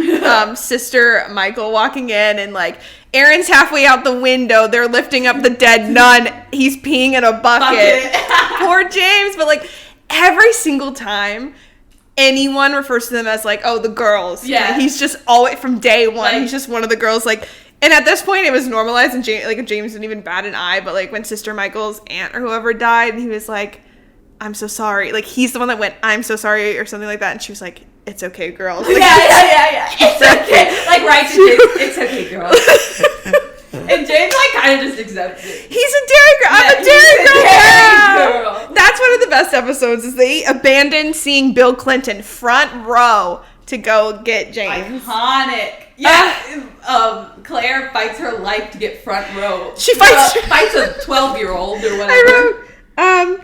Sister Michael walking in and like Erin's halfway out the window. They're lifting up the dead nun. He's peeing in a bucket. Poor James. But like every single time anyone refers to them as like, oh, the girls. Yeah. He's just always from day one. Like, he's just one of the girls. Like, and at this point it was normalized, and James didn't even bat an eye. But like when Sister Michael's aunt or whoever died, and he was like, I'm so sorry. Like he's the one that went, I'm so sorry, or something like that. And she was like, it's okay, girls. Like, yeah. It's okay. Like, right to James, it's okay, girls. And James, like, kind of just accepts it. He's a dairy girl. I'm a dairy girl. That's one of the best episodes, is they abandoned seeing Bill Clinton front row to go get James. Iconic. Yeah. Claire fights her life to get front row. She fights a 12-year-old or whatever. I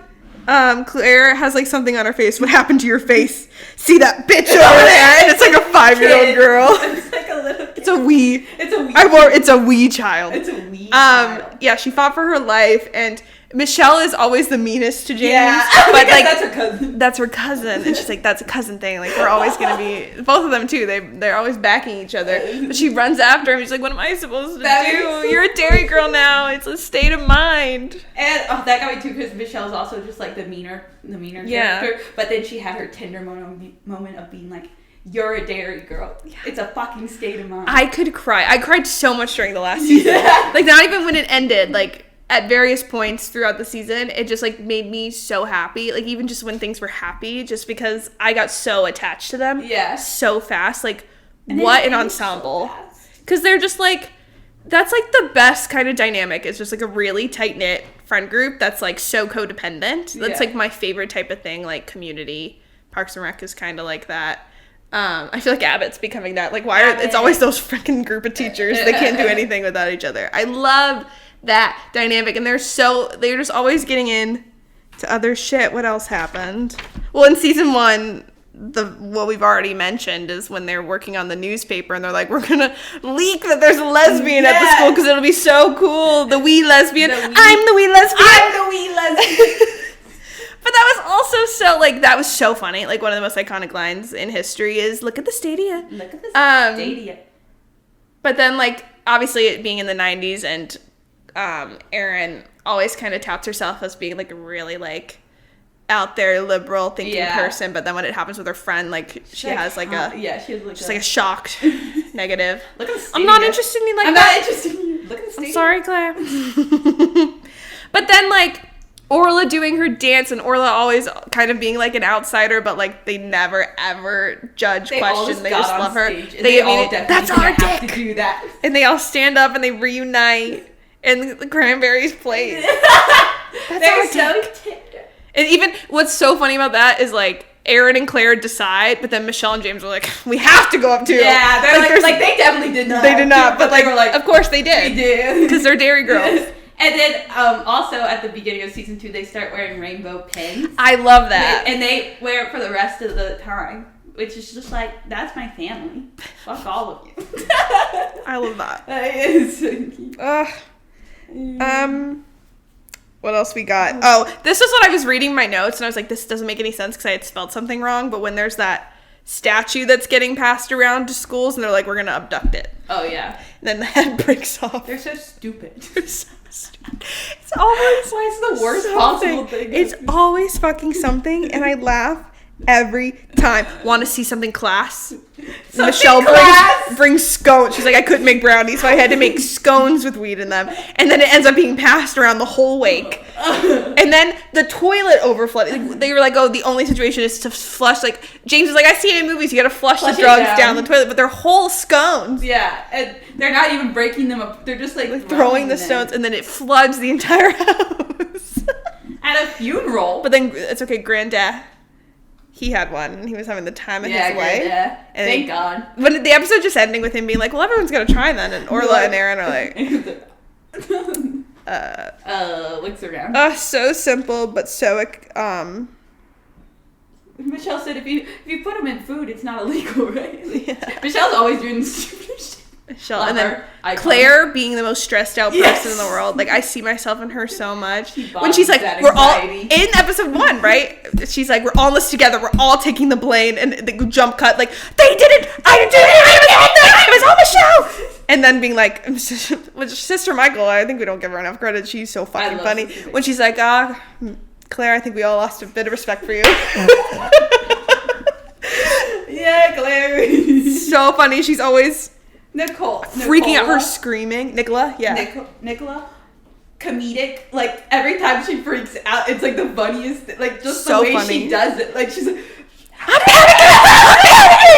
wrote, Claire has like something on her face. What happened to your face? See that bitch over there? And it's like a 5-year-old girl. It's like a little kid. It's a wee. It's a wee. It's a wee child. It's a wee child. Yeah, she fought for her life, and Michelle is always the meanest to James. Yeah, but like that's her cousin. That's her cousin, and she's like, that's a cousin thing. Like we're always gonna be, both of them too. They're always backing each other. But she runs after him. She's like, what am I supposed to do? You're a dairy girl now. It's a state of mind. And that got me too, because Michelle's also just like the meaner character. But then she had her tender moment of being like, you're a dairy girl. Yeah. It's a fucking state of mind. I could cry. I cried so much during the last season. Yeah. Like not even when it ended. Like at various points throughout the season, it just like made me so happy. Like even just when things were happy, just because I got so attached to them. Yeah. So fast. Like what an ensemble. Because they're just like, that's like the best kind of dynamic. It's just like a really tight knit friend group that's like so codependent. That's like my favorite type of thing, like Community, Parks and Rec is kind of like that. I feel like Abbott's becoming that. Like, why are it's always those freaking group of teachers? They can't do anything without each other. I love that dynamic, and they're just always getting in to other shit. What else happened? Well, in season 1, what we've already mentioned is when they're working on the newspaper and they're like, we're gonna leak that there's a lesbian at the school because it'll be so cool. I'm the wee lesbian. I'm the wee lesbian. But that was also that was so funny. Like, one of the most iconic lines in history is, look at the stadia. Look at the stadia. But then, like, obviously it being in the 90s, and Erin always kind of touts herself as being, like, a really, like, out there liberal thinking person, but then when it happens with her friend, like, she has like a shocked negative. Look at the I'm not interested in you like I'm that. not interested in you. Look at the stadia. I'm sorry, Claire. But then, like, Orla doing her dance, and Orla always kind of being like an outsider, but like they never ever judge, question. They just love her. That's our dick. To do that. And they all stand up and they reunite, and the Cranberries play. That's our dick. And even what's so funny about that is, like, Erin and Claire decide, but then Michelle and James are like, we have to go up too. Yeah, they're like they definitely did not. They did not, but like, they were like, of course they did. We did. Because they're Derry girls. And then also at the beginning of season 2, they start wearing rainbow pins. I love that. And they wear it for the rest of the time, which is just like, that's my family. Fuck all of you. I love that. That is so cute. What else we got? Oh, this was when I was reading my notes, and I was like, this doesn't make any sense because I had spelled something wrong. But when there's that statue that's getting passed around to schools, and they're like, we're going to abduct it. Oh, yeah. And then the head breaks off. They're so stupid. They're so stupid. It's always... Why is the worst possible thing? It's always fucking something, and I laugh every time. Want to see something class? Michelle brings scones. She's like, I couldn't make brownies, so I had to make scones with weed in them. And then it ends up being passed around the whole wake. And then the toilet overflowed. They were like, oh, the only situation is to flush. Like, James was like, I see it in movies. You got to flush the drugs down the toilet. But they're whole scones. Yeah. And they're not even breaking them up. They're just like throwing the stones, and then it floods the entire house. At a funeral. But then it's okay, Granddad. He had one, and he was having the time of his life. Yeah, thank God. When the episode just ending with him being like, well, everyone's going to try then, and Orla and Erin are like... looks around. So simple, but so... Michelle said if you put them in food, it's not illegal, right? Yeah. Michelle's always doing stupid shit. Michelle, and then Claire being the most stressed out person in the world. Like, I see myself in her so much. When she's like, we're all in episode 1, right? She's like, we're all in this together. We're all taking the blame, and the jump cut. Like, they did it. I did it. It was all Michelle. And then being like, Sister Michael. I think we don't give her enough credit. She's so fucking funny. When she's like, Claire, I think we all lost a bit of respect for you. Yeah, Claire. So funny. She's always. Nicola. Freaking out, her screaming. Nicola, yeah. Nicola. Comedic. Like, every time she freaks out, it's like the funniest, like, just so the way funny. she does it. Like, she's like, I'm panicking!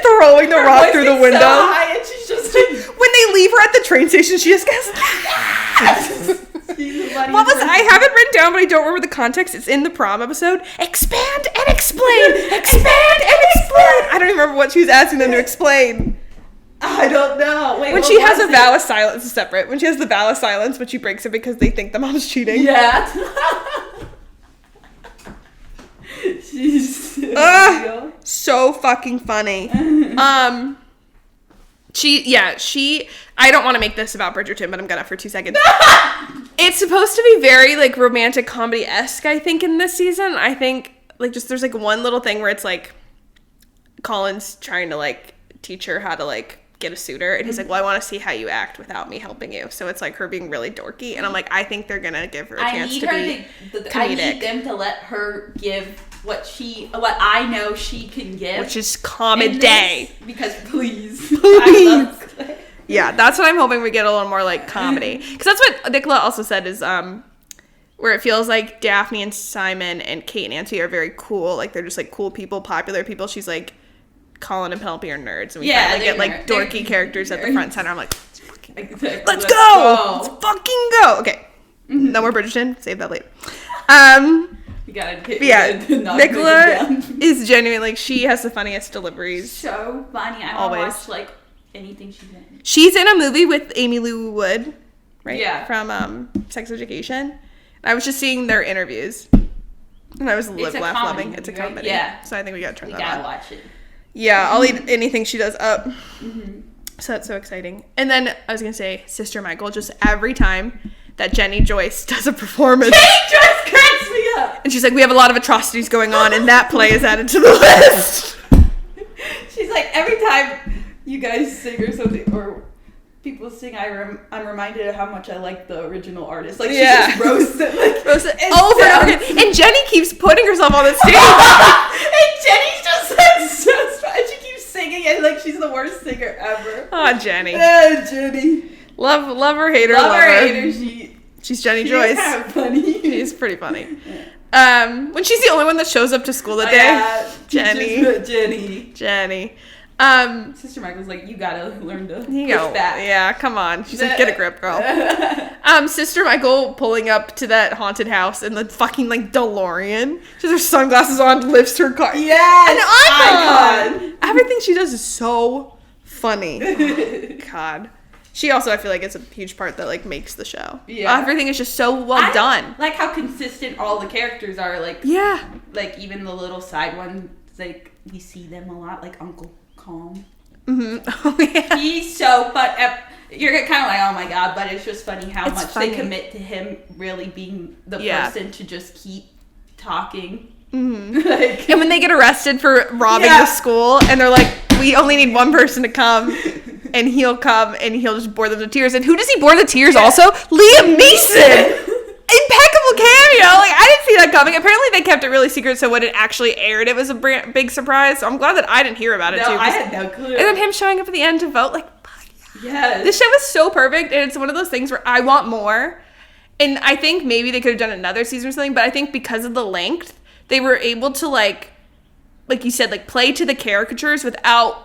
Throwing the rock through the window. So high, and she's just like, when they leave her at the train station, she just goes, what was I have it written down, but I don't remember the context. It's in the prom episode. Expand and explain. Expand and explain. I don't even remember what she was asking them to explain. I don't know. Wait, when she has a vow of silence, it's separate. When she has the vow of silence, but she breaks it because they think the mom's cheating. Yeah. She's so fucking funny. I don't want to make this about Bridgerton, but I'm gonna for 2 seconds. It's supposed to be very, like, romantic comedy-esque, I think, in this season. I think, like, just there's, like, one little thing where it's, like, Colin's trying to, like, teach her how to, like, get a suitor, and he's like, well, I want to see how you act without me helping you. So it's like her being really dorky, and I'm like, I think they're gonna give her a chance to be comedic. I need them to let her give what I know she can give, which is comedy. Because please. I love Claire. Yeah, that's what I'm hoping we get a little more, like, comedy, because that's what Nicola also said is where it feels like Daphne and Simon and Kate and Auntie are very cool, like they're just like cool people, popular people. She's like, Colin and Penelope are nerds, and we finally get like dorky characters at the front center. I'm like, let's go. Let's fucking go. Okay, no more Bridgerton. Save that later. You gotta hit Nicola is genuinely, like, she has the funniest deliveries. So funny. I always watch, like, anything she's in. She's in a movie with Amy Lou Wood, right? Yeah. From Sex Education. I was just seeing their interviews. And I was loving. It's a comedy. Yeah. So I think we gotta turn that on. You gotta watch it. Yeah, I'll eat anything she does up. Mm-hmm. So that's so exciting. And then I was gonna say, Sister Michael, just every time that Jenny Joyce does a performance. Jenny Joyce cracks me up! And she's like, we have a lot of atrocities going on, and that play is added to the list. She's like, every time you guys sing or something, or people sing, I'm reminded of how much I like the original artist. Like, she just roasts it. Like, over and over again. And Jenny keeps putting herself on the stage. And Jenny's just like so smart. She keeps singing and like she's the worst singer ever. Oh, Jenny. Jenny. Love her, hate her. Love her, hate her. She's Jenny Joyce. She's kind of funny. She's pretty funny. When she's the only one that shows up to school that day. Yeah, Jenny. Sister Michael's like, you gotta learn to push back. Yeah, come on. She's like, get a grip, girl. Sister Michael pulling up to that haunted house in the fucking, like, DeLorean. She has her sunglasses on, lifts her car. Yes! An icon! Everything she does is so funny. God. She also, I feel like, it's a huge part that, like, makes the show. Yeah. Everything is just so well done. Like how consistent all the characters are. Like, yeah. Like, even the little side ones, like, we see them a lot, like Uncle Calm. Mm-hmm. Oh, yeah. He's so fun. You're kind of like, oh my god, but it's just funny how much they commit to him really being the person to just keep talking. Mm-hmm. Like, and when they get arrested for robbing the school, and they're like, we only need one person to come, and he'll come, and he'll just bore them to tears. And who does he bore the tears also? Liam Neeson! Impeccable cameo. Like, I didn't see that coming. Apparently they kept it really secret, so when it actually aired, it was a big surprise. So I'm glad that I didn't hear about it too. I had no clue. And then him showing up at the end to vote, like, fuck yeah. Yes. This show is so perfect, and it's one of those things where I want more. And I think maybe they could have done another season or something, but I think because of the length, they were able to, like you said, like, play to the caricatures without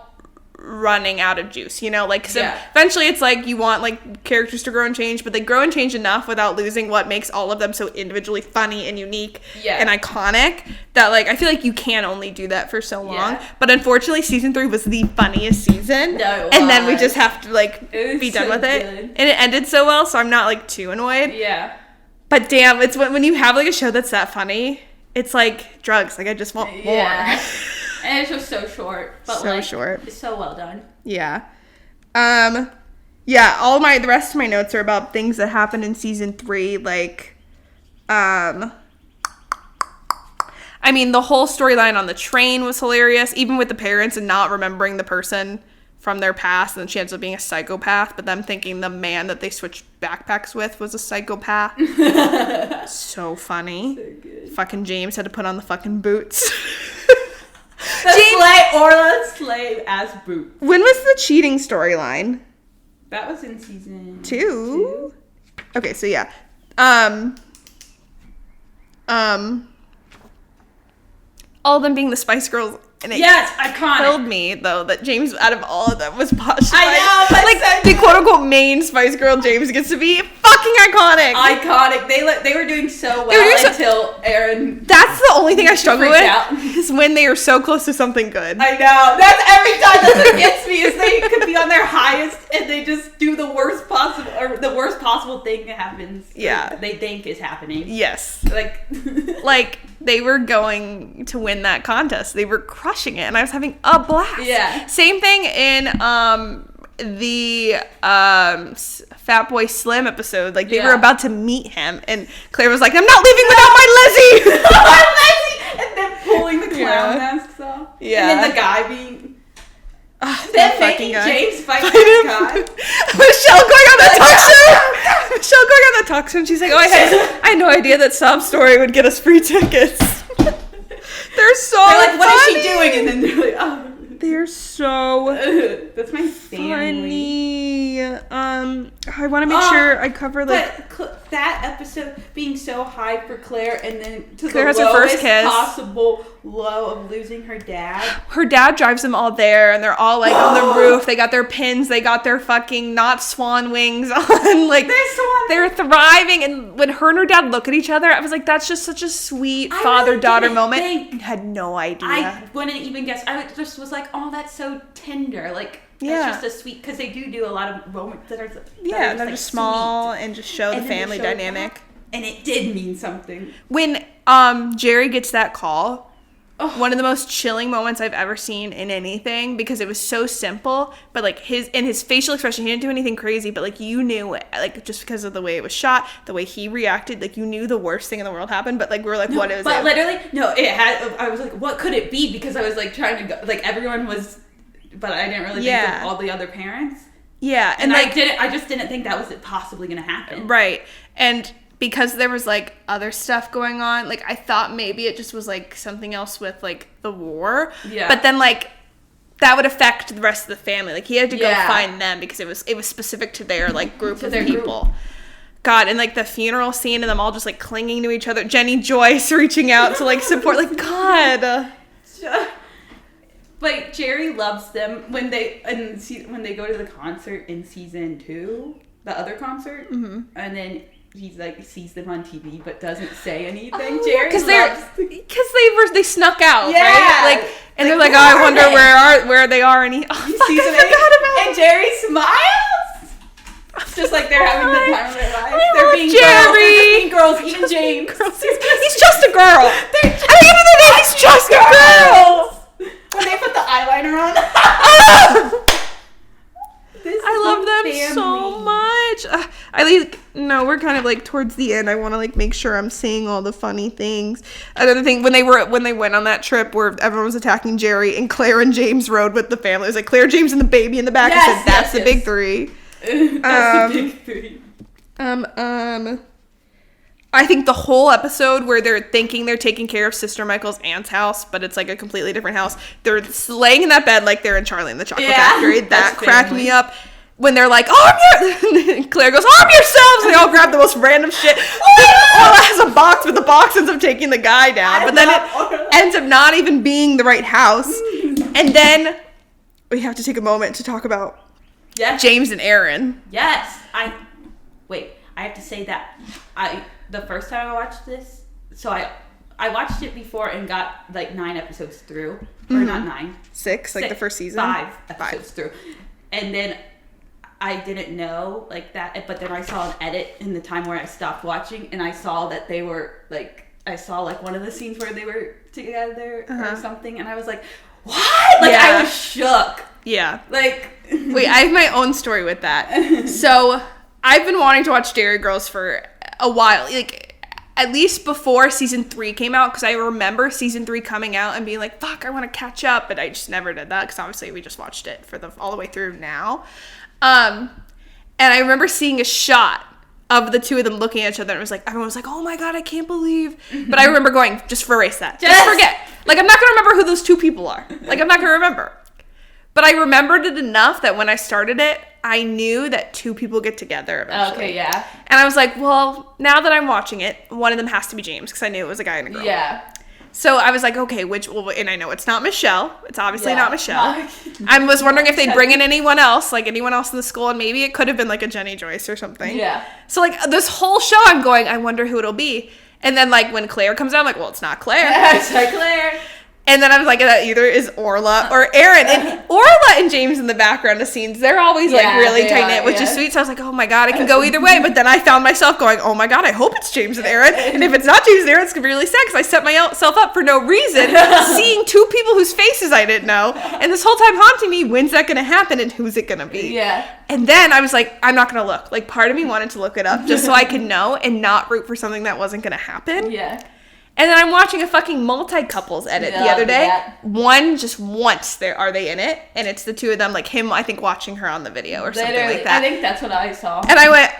running out of juice, you know? Like, so eventually it's like you want, like, characters to grow and change, but they grow and change enough without losing what makes all of them so individually funny and unique and iconic that, like, I feel like you can only do that for so long. But unfortunately, season 3 was the funniest season. No, and then we just have to, like, be done with it. And it ended so well, so I'm not, like, too annoyed. Yeah. But damn, it's when you have, like, a show that's that funny, it's like drugs. Like, I just want more. And it's just so short. But so like, short. It's so well done. Yeah. The rest of my notes are about things that happened in season 3. Like, I mean, the whole storyline on the train was hilarious. Even with the parents and not remembering the person from their past, and the chance of being a psychopath, but them thinking the man that they switched backpacks with was a psychopath. So funny. So good. Fucking James had to put on the fucking boots. Orla slave as boots. When was the cheating storyline? That was in season 2. Okay, so yeah. All of them being the Spice Girls. And it iconic. Killed me, though, that James, out of all of them, was Posh. I know, but like, the quote-unquote main Spice Girl, James gets to be fucking iconic. Iconic. They were doing so well until Erin. That's the only thing I struggle with, is when they are so close to something good. I know. That's every time. That's what gets me, is they could be on their highest, and they just do the worst possible thing that happens. Yeah. They think is happening. Yes. Like, they were going to win that contest. They were crushing it, and I was having a blast. Yeah. Same thing in the Fatboy Slim episode. Like, they were about to meet him, and Claire was like, I'm not leaving without my Lizzie! My Lizzie! And then pulling the clown masks off. Yeah. And then the guy being... Then making James fight this guy. Michelle going on the talk show, and she's like, oh, I had no idea that Sob Story would get us free tickets. They're like, what is she doing? And then they're like, oh. They're so that's my family. funny. I want to make sure I cover like that episode being so high for Claire, and then to Claire the has her first lowest kiss. Possible low of losing her dad. Her dad drives them all there, and they're all like on the roof. They got their pins. They got their fucking not swan wings on. Like they're thriving. And when her and her dad look at each other, I was like, that's just such a sweet father-daughter moment. I had no idea. I wouldn't even guess. I just was like, oh, that's so tender. Like. That's just a sweet, because they do a lot of moments that are they're just like small sweet. And just show the family dynamic. And it did mean something. When Jerry gets that call, one of the most chilling moments I've ever seen in anything, because it was so simple, but like his facial expression, he didn't do anything crazy, but like you knew it, like just because of the way it was shot, the way he reacted, like you knew the worst thing in the world happened, but like we were like, what is it? But literally, no, it had. I was like, what could it be? Because I was like trying to go, like everyone was. But I didn't really think of all the other parents. Yeah. And like, I just didn't think that was possibly going to happen. Right. And because there was like other stuff going on, like I thought maybe it just was like something else with like the war. Yeah. But then like that would affect the rest of the family. Like he had to go find them because it was specific to their like group of people. Group. God, and like the funeral scene and them all just like clinging to each other. Jenny Joyce reaching out to like support. Like God. Like Jerry loves them when they go to the concert in season 2, the other concert, and then he's like sees them on TV but doesn't say anything. Jerry because they snuck out, right? Like and they're like, oh, I wonder where they are, and he sees them, and Jerry smiles. Just like they're having the time of their life. They're being Jerry. Girls. Even James. He's just a girl. At the end of the day, he's just a girl. When they put the eyeliner on. I love them so much. We're kind of like towards the end. I want to like make sure I'm saying all the funny things. Another thing, when they went on that trip where everyone was attacking Jerry and Claire and James rode with the family. It was like Claire, James, and the baby in the back. Yes, and said, that's the big three. That's the big three. I think the whole episode where they're thinking they're taking care of Sister Michael's aunt's house, but it's like a completely different house. They're laying in that bed like they're in Charlie and the Chocolate Factory. That cracked me up. When they're like, Claire goes, arm yourselves! And they all grab the most random shit. Orla has a box, but the box ends up taking the guy down. But then it ends up not even being the right house. And then we have to take a moment to talk about James and Erin. Yes. I have to say that the first time I watched this, so I watched it before and got like 9 episodes through. Or not 9. 6, like the first season? 5 episodes through. And then I didn't know like that, but then I saw an edit in the time where I stopped watching, and I saw that they were like, I saw like one of the scenes where they were together or something, and I was like, what? Like I was shook. Yeah. Like. Wait, I have my own story with that. So I've been wanting to watch Derry Girls for a while, like at least before season 3 came out, because I remember season 3 coming out and being like, fuck, I want to catch up, but I just never did that because obviously we just watched it for all the way through now. And I remember seeing a shot of the two of them looking at each other, and it was like, everyone was like, oh my god, I can't believe. But I remember going, just erase that. Just forget. Like, I'm not going to remember who those two people are. Like, I'm not going to remember. But I remembered it enough that when I started it, I knew that 2 people get together eventually. Okay, yeah. And I was like, well, now that I'm watching it, one of them has to be James, because I knew it was a guy and a girl. Yeah. So I was like, okay, and I know it's not Michelle. It's obviously not Michelle. I was wondering if they'd bring in anyone else in the school, and maybe it could have been like a Jenny Joyce or something. Yeah. So like this whole show, I'm going, I wonder who it'll be. And then like when Claire comes out, I'm like, well, it's not Claire. It's not Claire. And then I was like, that either is Orla or Erin. And Orla and James in the background of scenes, they're always like really tight-knit, which is sweet. So I was like, oh my god, it can go either way. But then I found myself going, oh my god, I hope it's James and Erin. And if it's not James and Erin, it's going to be really sad because I set myself up for no reason, seeing 2 people whose faces I didn't know. And this whole time haunting me, when's that going to happen and who's it going to be? Yeah. And then I was like, I'm not going to look. Like, part of me wanted to look it up just so I could know and not root for something that wasn't going to happen. Yeah. And then I'm watching a fucking multi-couples edit the other day. One, just once are they in it, and it's the 2 of them, like him, I think, watching her on the video or something like that. I think that's what I saw. And I went,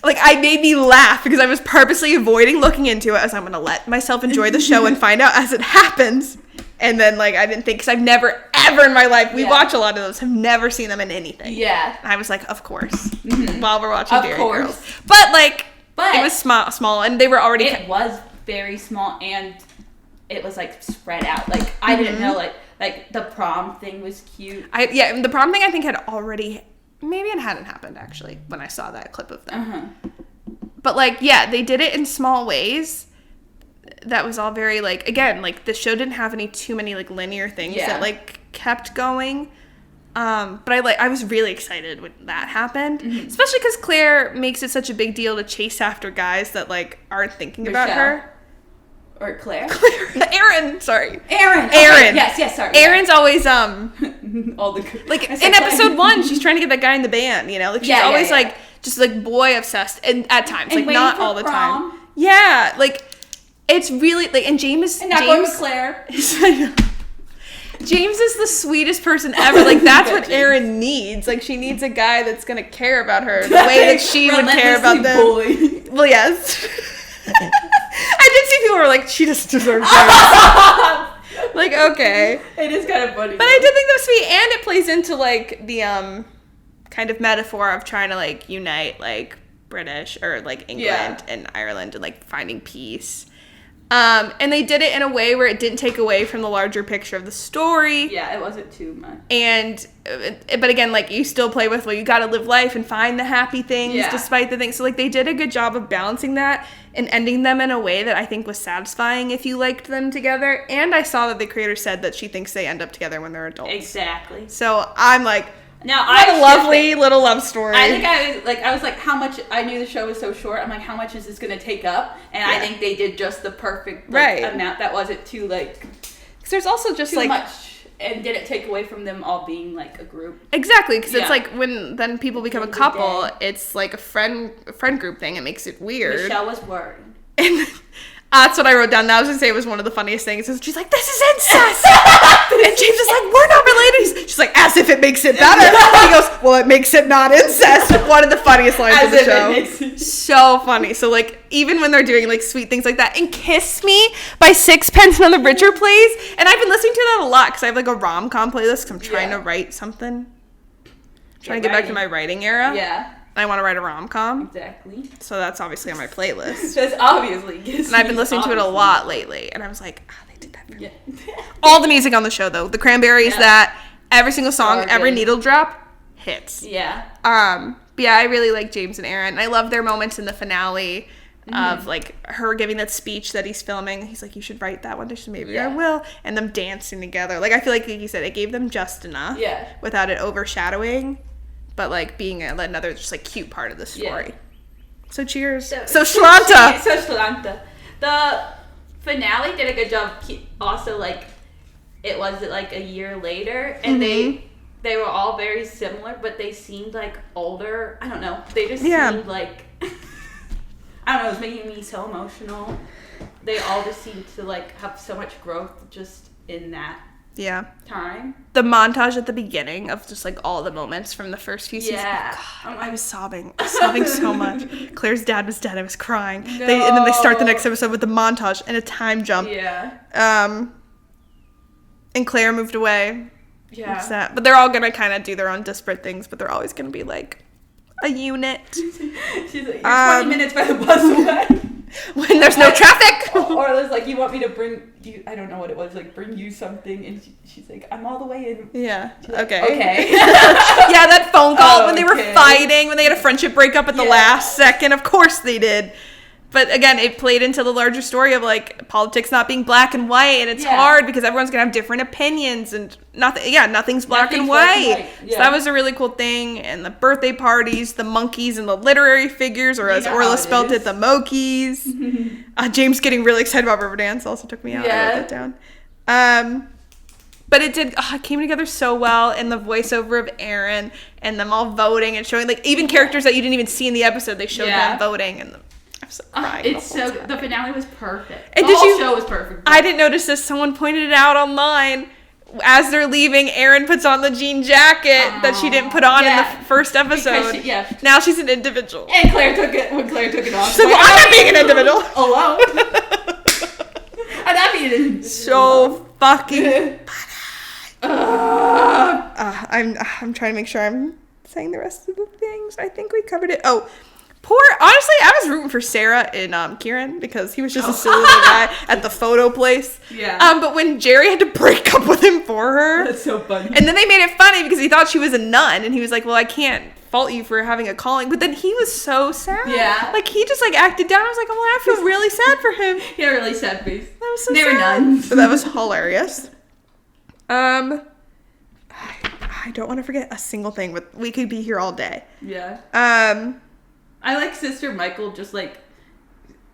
like, I made me laugh because I was purposely avoiding looking into it as I'm going to let myself enjoy the show and find out as it happens. And then, like, I didn't think, because I've never, never in my life. We watch a lot of those. Have never seen them in anything. Yeah. And I was like, of course. While we're watching Derry Girls. But it was small, and they were already... It was very small, and it was, like, spread out. Like, I didn't know, like, the prom thing was cute. The prom thing, I think, had already... Maybe it hadn't happened, actually, when I saw that clip of them. But, like, yeah, they did it in small ways. That was all very, like, again, like, the show didn't have too many, like, linear things that, like, kept going. But I was really excited when that happened. Especially because Claire makes it such a big deal to chase after guys that, like, aren't thinking about her. Or Claire? Erin, sorry. Erin. Okay. Yes, sorry. Erin's always, all the... Like, in episode 1, she's trying to get that guy in the band, you know? Like, she's always, like, just, like, boy-obsessed. And at times. And like, not all the prom. time. Yeah. Like, it's really, like, and James... And not going with Claire. James is the sweetest person ever. Like, that's what Erin needs. Like, she needs a guy that's going to care about her the way that she would care about them. Bully. Well, yes. I did see people who were like, she just deserves that. Like, okay. It is kind of funny. But I did think that was sweet. And it plays into, like, the kind of metaphor of trying to, like, unite, like, British or, like, England and Ireland and, like, finding peace. And they did it in a way where it didn't take away from the larger picture of the story. Yeah, it wasn't too much. And, but again, like, you still play with, well, you gotta live life and find the happy things despite the things. So, like, they did a good job of balancing that and ending them in a way that I think was satisfying if you liked them together. And I saw that the creator said that she thinks they end up together when they're adults. Exactly. So I'm like... Now, what a lovely little love story. I think I was like, how much, I knew the show was so short, I'm like, how much is this going to take up? And I think they did just the perfect amount that wasn't too, like... Because there's also just, too much, and didn't take away from them all being, like, a group. Exactly, because it's like, when then people become a couple, it's like a friend group thing, it makes it weird. Michelle was worried. And that's what I wrote down. I was going to say it was one of the funniest things. She's like, this is incest! And James is like, we're not related. She's like, as if it makes it better. He goes, well, it makes it not incest. One of the funniest lines of the show. So funny. So, like, even when they're doing, like, sweet things like that. And Kiss Me by Sixpence None the Richer plays. And I've been listening to that a lot because I have, like, a rom-com playlist because I'm trying to write something. Trying to get back to my writing era. Yeah. I want to write a rom-com. Exactly. So that's obviously on my playlist. That's obviously. And I've been listening to it a lot lately. And I was like, oh, they did that for me. All the music on the show, though. The Cranberries, that, every single song, every needle drop, hits. Yeah. But yeah, I really like James and Erin. I love their moments in the finale of, like, her giving that speech that he's filming. He's like, you should write that one. Maybe I will. And them dancing together. Like, I feel like you said, it gave them just enough. Yeah. Without it overshadowing. But, like, being another just, like, cute part of the story. Yeah. So cheers. So Shlanta. So Shlanta. The finale did a good job. Also, like, it was, like, a year later. And they were all very similar, but they seemed, like, older. I don't know. They just seemed, like... I don't know. It was making me so emotional. They all just seemed to, like, have so much growth just in that time. The montage at the beginning of just, like, all the moments from the first few seasons. Yeah. God, I was sobbing. I was sobbing so much. Claire's dad was dead. I was crying. No. And then they start the next episode with the montage and a time jump. Yeah. And Claire moved away. Yeah. Sad. But they're all going to kind of do their own disparate things, but they're always going to be, like, a unit. She's like, you're 20 minutes by the bus away. When there's no traffic. Or it's like, you want me to bring you, I don't know what it was, like, bring you something. And she's like, I'm all the way in. Yeah. Like, okay. Yeah, that phone call when they were fighting, when they had a friendship breakup at the last second. Of course they did. But again, it played into the larger story of, like, politics not being black and white, and it's hard because everyone's gonna have different opinions, and nothing's black and white. Yeah. So that was a really cool thing. And the birthday parties, the monkeys, and the literary figures, or as Orla spelled it, the Mokies. James getting really excited about Riverdance also took me out. I wrote that down. But it came together so well, and the voiceover of Erin and them all voting and showing, like, even characters that you didn't even see in the episode, they showed them voting, and the finale was perfect. And the whole show was perfect. I didn't notice this. Someone pointed it out online. As they're leaving, Erin puts on the jean jacket that she didn't put on in the first episode. Now she's an individual. And Claire took it off. She's like, well, I'm not being an individual. Alone. I'm not being an individual. So fucking badass. I'm trying to make sure I'm saying the rest of the things. I think we covered it. Oh, honestly, I was rooting for Sarah and Kieran because he was just a silly little guy at the photo place. Yeah. But when Jerry had to break up with him for her. That's so funny. And then they made it funny because he thought she was a nun and he was like, well, I can't fault you for having a calling. But then he was so sad. Yeah. Like, he just, like, acted down. I was like, oh, I feel really sad for him. He had a really sad face. That was so they sad. were nuns. So that was hilarious. I don't want to forget a single thing, but we could be here all day. Yeah. I like Sister Michael just, like,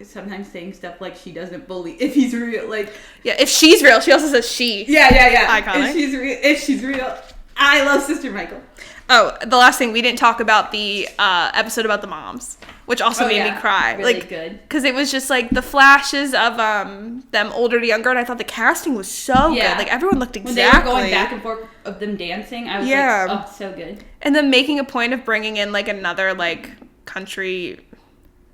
sometimes saying stuff like she doesn't believe if he's real, like... Yeah, if she's real. She also says she. Yeah. Iconic. If she's real. I love Sister Michael. Oh, the last thing, we didn't talk about the episode about the moms, which also made me cry. Really like, good. Because it was just, like, the flashes of them older to younger, and I thought the casting was so good. Like, everyone looked exactly... When they were going back and forth of them dancing, I was like, oh, so good. And then making a point of bringing in, like, another, like, country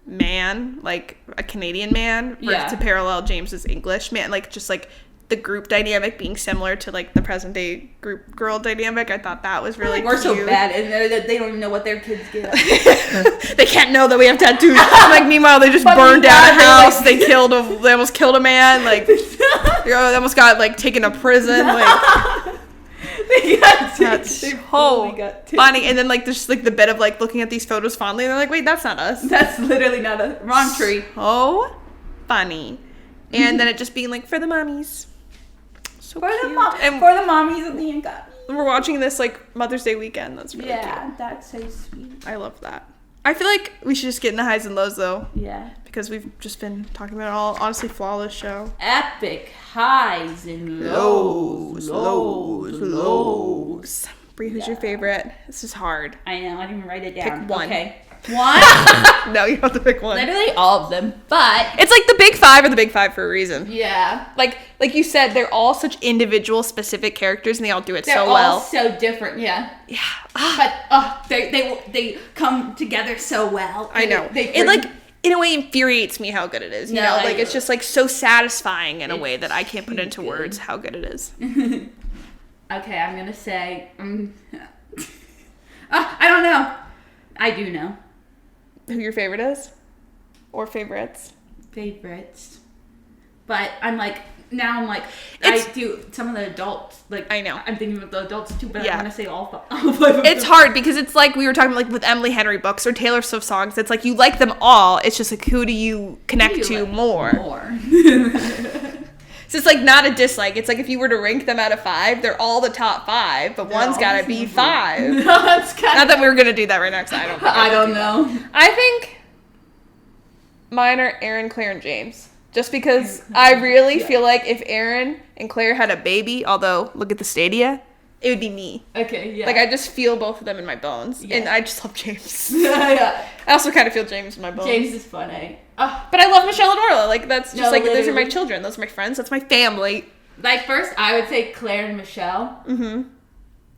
man, like, a Canadian man, to parallel James's English man. Like, just, like... the group dynamic being similar to, like, the present day group girl dynamic. I thought that was really we're cute. so bad and they don't even know what their kids get. They can't know that we have tattoos. Like, meanwhile, they just burned down a house. They almost killed a man. Like, they almost got, like, taken to prison. Like, that's so funny. And then, like, there's just, like, the bit of, like, looking at these photos fondly, and they're like, wait, that's not us. That's literally not us. Wrong tree. So funny. And then it just being like, for the mommies. So for cute. For the mommies of the Inca. We're watching this, like, Mother's Day weekend. That's really cute. Yeah, that's so sweet. I love that. I feel like we should just get into highs and lows, though. Yeah. Because we've just been talking about it all. Honestly, flawless show. Epic highs and lows. Lows. Brie, who's your favorite? This is hard. I know. I didn't even write it down. Pick one. Okay. One? No, you have to pick one. Literally all of them. But it's like the big five are the big five for a reason. Yeah. Like you said, they're all such individual, specific characters, and they all do it so well. They're all so different, yeah. Yeah. But they come together so well. I know. It, like, in a way, infuriates me how good it is. You know, like, it's just, like, so satisfying in a way that I can't put into words how good it is. Okay, I'm gonna say, I don't know. I do know. Who your favorite is? Or favorites? But I do some of the adults. Like, I know. I'm thinking of the adults too, but I'm going to say all five of It's hard because it's like we were talking about, like, with Emily Henry books or Taylor Swift songs. It's like you like them all. It's just like, who do you connect to more? So it's like not a dislike. It's like if you were to rank them out of 5, they're all the top 5, but one's got to be 5. No, not that we were going to do that right now, because I don't know. I think mine are Erin, Clare, and James. Just because I really feel like if Erin and Clare had a baby, although look at the Stadia, it would be me. Okay, yeah. Like, I just feel both of them in my bones. Yeah. And I just love James. Yeah. I also kind of feel James in my bones. James is funny. But I love Michelle and Orla. Like, that's just, like, those are my children. Those are my friends. That's my family. Like, first, I would say Clare and Michelle. Mm-hmm.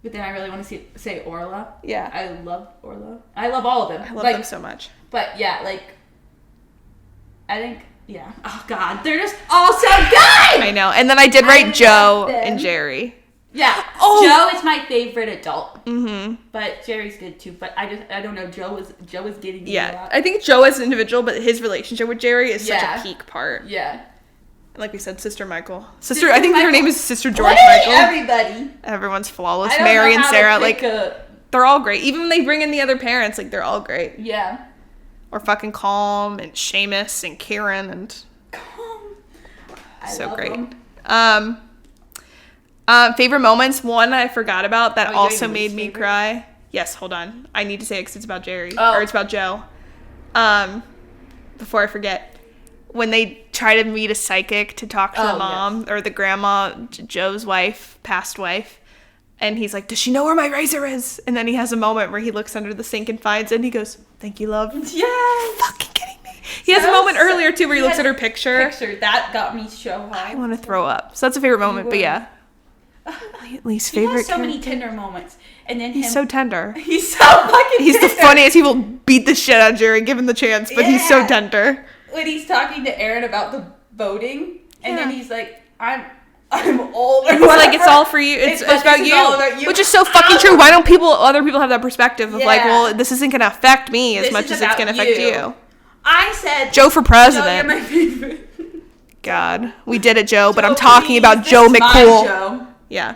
But then I really want to say Orla. Yeah. I love Orla. I love all of them. I love them so much. But, yeah, like, I think... Yeah. Oh, God. They're just all so good! I know. And then I did write Joe and Jerry. Yeah. Oh. Joe is my favorite adult. Mm-hmm. But Jerry's good, too. But I don't know. Joe is getting me a lot. I think Joe as an individual, but his relationship with Jerry is such a peak part. Yeah. And like we said, Sister Michael. I think her name is Sister George Michael. Everybody. Everyone's flawless. Mary and Sarah. Like, they're all great. Even when they bring in the other parents, like, they're all great. Yeah. Or fucking Calm and Seamus and Karen and so great. Favorite moments. One I forgot about that also made me cry. Yes, hold on. I need to say it because it's about Jerry or it's about Joe. Before I forget, when they try to meet a psychic to talk to the mom or the grandma, Joe's wife, past wife. And he's like, does she know where my razor is? And then he has a moment where he looks under the sink and finds it. And he goes, thank you, love. Yes. Fucking kidding me. He has a moment earlier, too, where he looks at her picture. That got me so high. I want to throw up. So that's a favorite moment. But yeah. Least favorite He has so many tender moments. And then he's so tender. He's so fucking He's tender. the funniest. He will beat the shit out of Jerry, given the chance. But he's so tender. When he's talking to Erin about the voting. And then he's like, I'm older. It's like it's all for you. It's about you, which is so fucking true. Why don't other people have that perspective of like, well, this isn't gonna affect me as much as it's gonna affect you. I said Joe for president. Joe, you're my favorite. God, we did it, Joe. But I'm talking about Joe McCool. Joe. Yeah.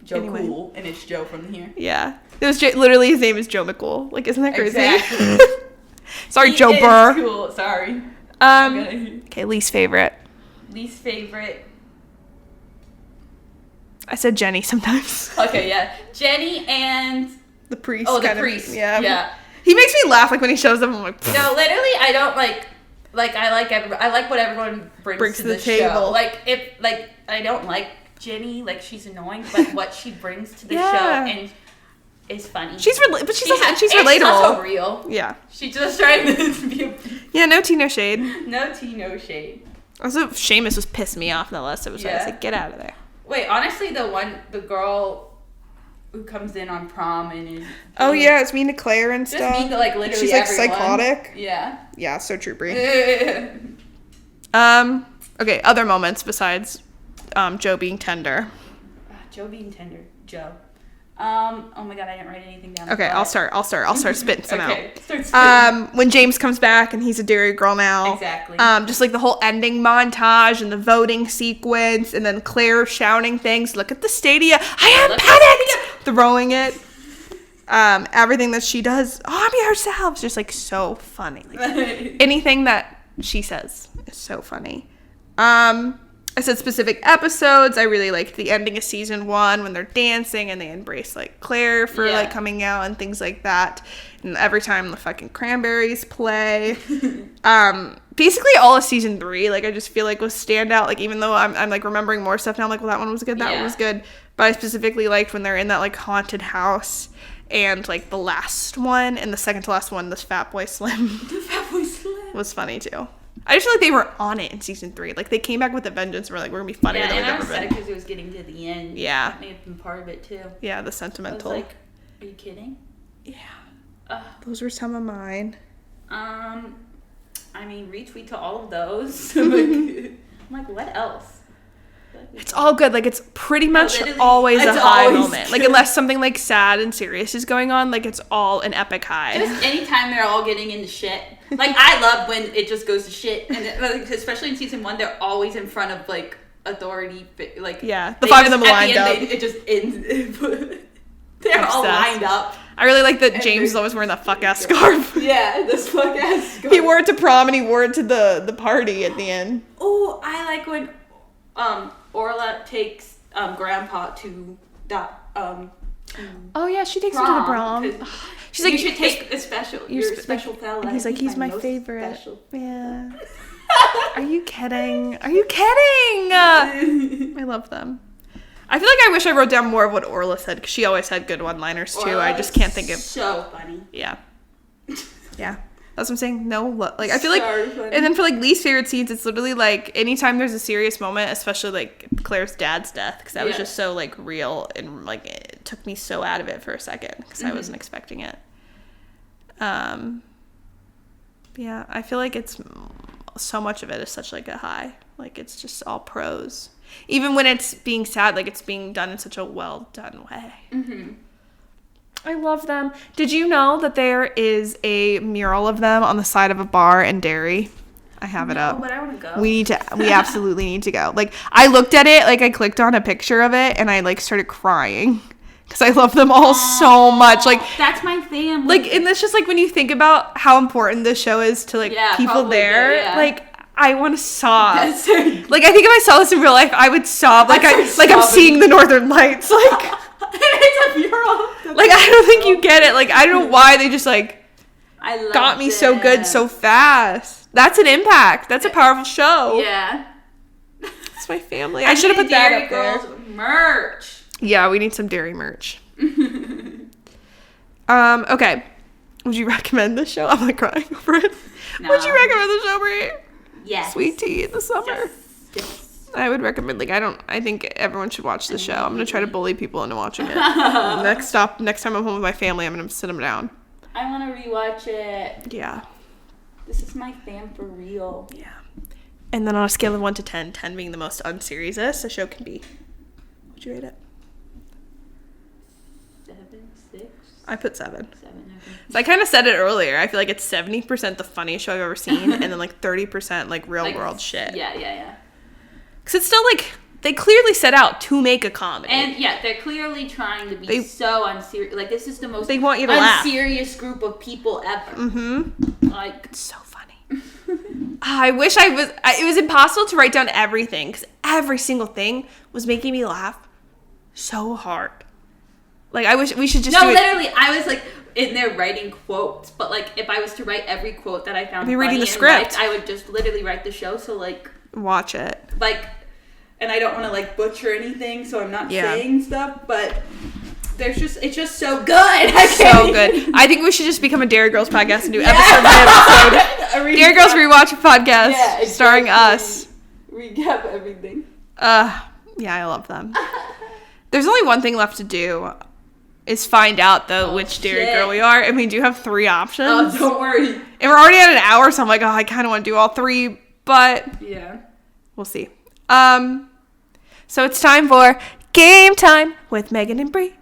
Joe Cool, and it's Joe from here. Yeah, it was literally his name is Joe McCool. Like, isn't that crazy? Exactly. Sorry, Joe Burr. Cool. Sorry. Okay, least favorite. Least favorite. I said Jenny sometimes. Okay, yeah. Jenny and... The priest. Oh, the priest. Yeah. He makes me laugh, like, when he shows up, I'm like... Pfft. No, literally, I don't, I like what everyone brings to the table. Show. I don't like Jenny, like, she's annoying, but what she brings to the show and is funny. She's relatable. She's also real. Yeah. She's just trying to be... Yeah, no tea, no shade. No tea, no shade. Also, Seamus was pissing me off in the last episode. I was like, get out of there. Wait, honestly, the girl who comes in on prom and is... Oh, yeah, it's mean to Claire and stuff. Just mean to, like, literally she's, like, everyone. psychotic. Yeah. Yeah, so troopery. Okay, other moments besides Joe being tender. Joe being tender. Joe. Oh my god, I didn't write anything down. Okay, I'll start spitting some out. Start spitting. When James comes back and he's a dairy girl now. Exactly. Just like the whole ending montage and the voting sequence and then Claire shouting things. Look at the stadia. I am panicked! Throwing it. Everything that she does, army herself, just like so funny. Like, anything that she says is so funny. I said specific episodes. I really liked the ending of season 1 when they're dancing and they embrace like Claire for like coming out and things like that. And every time the fucking cranberries play. Basically all of season 3, like I just feel like was standout. Like even though I'm like remembering more stuff now, I'm like, well, that one was good, that one was good. But I specifically liked when they're in that like haunted house and like the last one and the second to last one, this Fat Boy Slim. The Fat Boy Slim was funny too. I just feel like they were on it in season 3. Like, they came back with a vengeance and were like, we're going to be funnier than we've ever been. Yeah, and I was sad because it was getting to the end. Yeah. That may have been part of it, too. Yeah, the sentimental. I was like, are you kidding? Yeah. Those were some of mine. I mean, retweet to all of those. I'm like, what else? It's all good. Like, it's pretty much always a high moment. Good. Like, unless something, like, sad and serious is going on, like, it's all an epic high. Just anytime they're all getting into shit. Like, I love when it just goes to shit. And like, especially in season 1, they're always in front of, like, authority. Like, yeah, the 5 of them lined up. It just ends. They're all lined up. I really like that James is always wearing that fuck-ass scarf. Yeah, this fuck-ass scarf. He wore it to prom and he wore it to the party at the end. Oh, I like when Orla takes Grandpa to that oh yeah, she takes him to the prom. She's like, you should take a special fella. And he's like, he's my favorite. Special. Yeah. Are you kidding? Are you kidding? I love them. I feel like I wish I wrote down more of what Orla said because she always had good one-liners too. Orla I just can't think of. So funny. Yeah. Yeah. That's what I'm saying. No, like I feel like, funny. And then for like least favorite scenes, it's literally like anytime there's a serious moment, especially like Claire's dad's death, because that was just so like real and like it took me so out of it for a second because I wasn't expecting it. Yeah, I feel like it's so much of it is such like a high, like it's just all pros. Even when it's being sad, like it's being done in such a well done way. Mm-hmm. I love them. Did you know that there is a mural of them on the side of a bar in Derry? I have it up. But I want to go. We absolutely need to go. Like, I looked at it, like, I clicked on a picture of it, and I, like, started crying. Because I love them all so much. Like, that's my family. Like, and it's just, like, when you think about how important this show is to, like, people there, like, I want to sob. Like, I think if I saw this in real life, I would sob. Like, I'm seeing the Northern Lights. Like... It's a mural. Like, I don't think you get it. Like, I don't know why they just, like, got me so good so fast. That's an impact. That's a powerful show. Yeah. It's my family. I should have put that up there. Girls merch. Yeah, we need some dairy merch. Okay. Would you recommend this show? I'm, like, crying over it. No. Would you recommend the show, Brie? Yes. Sweet tea in the summer. Yes. I would recommend, like, I think everyone should watch the show. I'm going to try to bully people into watching it. Next time I'm home with my family, I'm going to sit them down. I want to rewatch it. Yeah. This is my fam for real. Yeah. And then on a scale of 1 to 10, 10 being the most unseriesous a show can be. What'd you rate it? 7, 6. I put 7. 7, okay. So I kind of said it earlier. I feel like it's 70% the funniest show I've ever seen, and then like 30% like real world shit. Yeah. Because it's still like they clearly set out to make a comedy. And yeah, they're clearly trying to be so unserious. Like this is the most they want you to unserious group of people ever. Mm-hmm. Like it's so funny. I wish it was impossible to write down everything because every single thing was making me laugh so hard. Like I wish we should just literally I was like in there writing quotes, but like if I was to write every quote that I found funny reading the script, I would just literally write the show. So like watch it. Like, and I don't want to like butcher anything, so I'm not saying stuff, but it's just so good. So good. I think we should just become a Derry Girls podcast and do episode by episode. Derry Girls Rewatch podcast starring us. Recap everything. Yeah, I love them. There's only one thing left to do is find out which Derry girl we are, and we do have 3 options. Oh, don't worry. And we're already at an hour, so I'm like, I kind of want to do all 3, but yeah, we'll see. So it's time for game time with Megan and Bree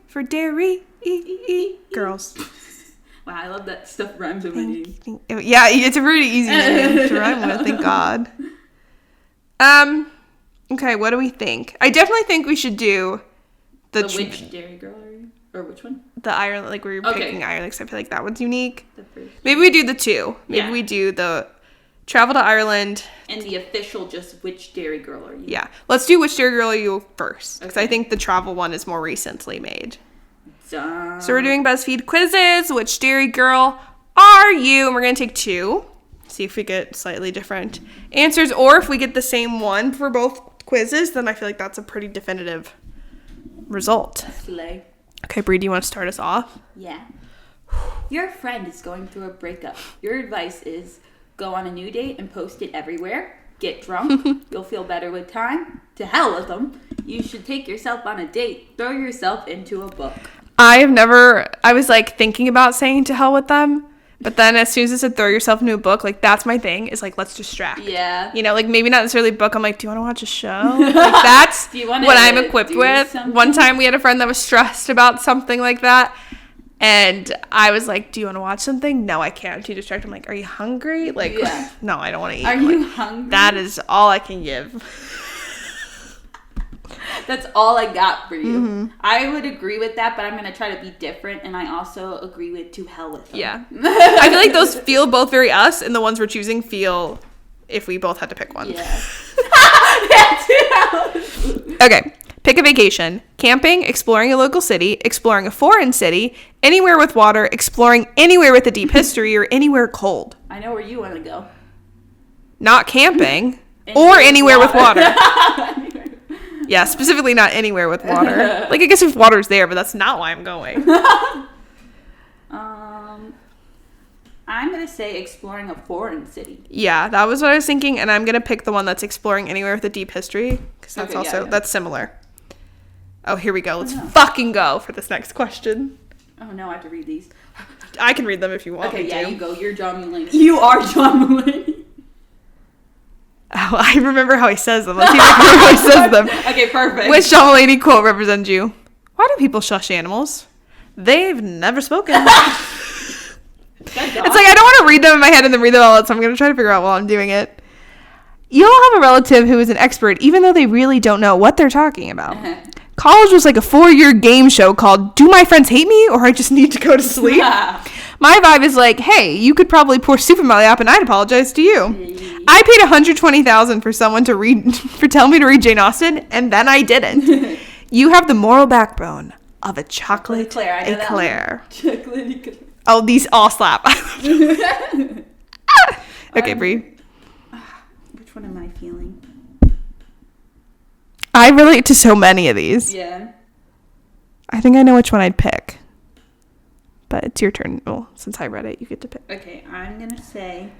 for Derry Girls. Wow, I love that stuff rhymes with my name. Yeah, it's a really easy name to rhyme with, thank God. Okay, what do we think? I definitely think we should do which Derry girl are you? Or which one? The Ireland, like we were picking Ireland, because I feel like that one's unique. The first. Maybe we do the 2. Maybe we do the travel to Ireland. And the official just which Derry girl are you? Yeah. Let's do which Derry girl are you first. Because I think the travel one is more recently made. So we're doing BuzzFeed quizzes. Which Derry girl are you? And we're going to take 2. See if we get slightly different answers. Or if we get the same one for both quizzes, then I feel like that's a pretty definitive result. Slay. Okay, Bree, do you want to start us off? Yeah. Your friend is going through a breakup. Your advice is go on a new date and post it everywhere. Get drunk. You'll feel better with time. To hell with them. You should take yourself on a date. Throw yourself into a book. I was like thinking about saying to hell with them. But then as soon as I said throw yourself into a book, like that's my thing, is like let's distract. Yeah. You know, like maybe not necessarily book. I'm like, do you want to watch a show? Like that's what I'm equipped with. Something? One time we had a friend that was stressed about something like that. And I was like, do you want to watch something? No, I can't. I'm too distracted. I'm like, are you hungry? Like, no, I don't want to eat. Are you hungry? That is all I can give. That's all I got for you. Mm-hmm. I would agree with that, but I'm going to try to be different. And I also agree with to hell with them. Yeah. I feel like those feel both very us, and the ones we're choosing feel if we both had to pick one. Yeah. Okay. Pick a vacation. Camping, exploring a local city, exploring a foreign city, anywhere with water, exploring anywhere with a deep history, or anywhere cold. I know where you want to go. Not camping, or anywhere with water. Yeah, specifically not anywhere with water. Like, I guess if water's there, but that's not why I'm going. I'm going to say exploring a foreign city. Yeah, that was what I was thinking, and I'm going to pick the one that's exploring anywhere with a deep history, because that's that's similar. Oh, here we go. Let's fucking go for this next question. Oh, no, I have to read these. I can read them if you want me to. Okay, yeah, you go. You're John Mulaney. You are John Mulaney. Oh, I remember how he says them. Let's see if I remember how he says them. Okay, perfect. Which John Mulaney quote represents you? Why do people shush animals? They've never spoken. It's like, I don't want to read them in my head and then read them all out, so I'm going to try to figure out while I'm doing it. You all have a relative who is an expert, even though they really don't know what they're talking about. College was like a 4-year game show called Do My Friends Hate Me, or I Just Need to Go to Sleep? My vibe is like, hey, you could probably pour soup in my lap and I'd apologize to you. I paid $120,000 for someone to tell me to read Jane Austen, and then I didn't. You have the moral backbone of a chocolate eclair. Oh, these all slap. Okay, Bree. Which one am I feeling? I relate to so many of these. Yeah. I think I know which one I'd pick. But it's your turn. Well, since I read it, you get to pick. Okay, I'm going to say...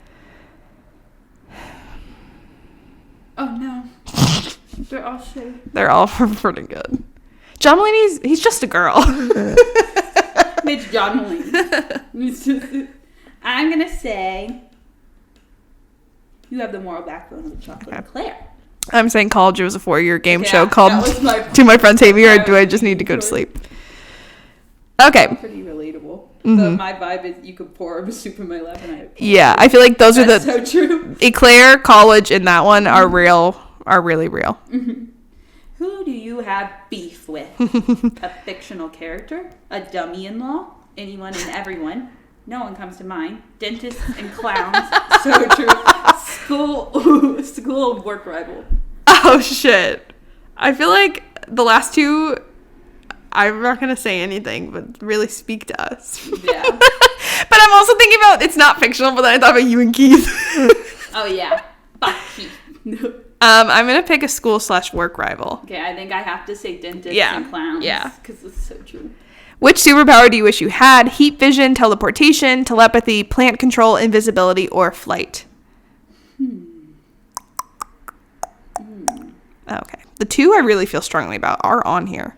Oh, no. They're all shitty. They're all pretty good. John Mulaney's, he's just a girl. It's John Mulaney. I'm going to say... You have the moral backbone of the chocolate eclair. I'm saying college was a 4-year game show Yeah, called Do My Friends Hate Me or Do I Just Need to Go to Sleep? Okay. Pretty relatable. Mm-hmm. So my vibe is you could pour a soup in my lap and I feel like those That's are the so true. eclair, college, and that one are really real. Mm-hmm. Who do you have beef with? A fictional character? A dummy-in-law? Anyone and everyone? No one comes to mind. Dentists and clowns. So true. School work rival. Oh, shit. I feel like the last two, I'm not going to say anything, but really speak to us. Yeah. But I'm also thinking about, it's not fictional, but then I thought about you and Keith. Oh, yeah. Fuck Keith. I'm going to pick a school/work rival. Okay, I think I have to say dentists and clowns. Yeah. Because it's so true. Which superpower do you wish you had? Heat vision, teleportation, telepathy, plant control, invisibility, or flight? Okay. The two I really feel strongly about are on here.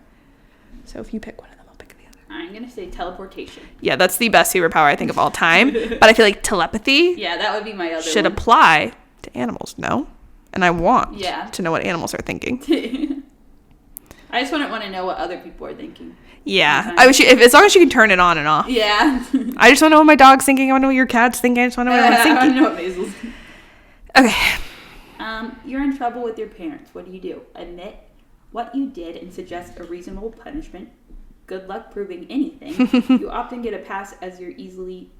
So if you pick one of them, I'll pick the other. I'm going to say teleportation. Yeah, that's the best superpower I think of all time. But I feel like telepathy that would be my other should one. apply to animals, no? And I want to know what animals are thinking. I just wouldn't want to know what other people are thinking. Yeah. I wish as long as you can turn it on and off. Yeah. I just want to know what my dog's thinking. I want to know what your cat's thinking. I just want to know what everyone's thinking. I know what Maisel's. Okay. You're in trouble with your parents. What do? Admit what you did and suggest a reasonable punishment. Good luck proving anything. You often get a pass as you're easily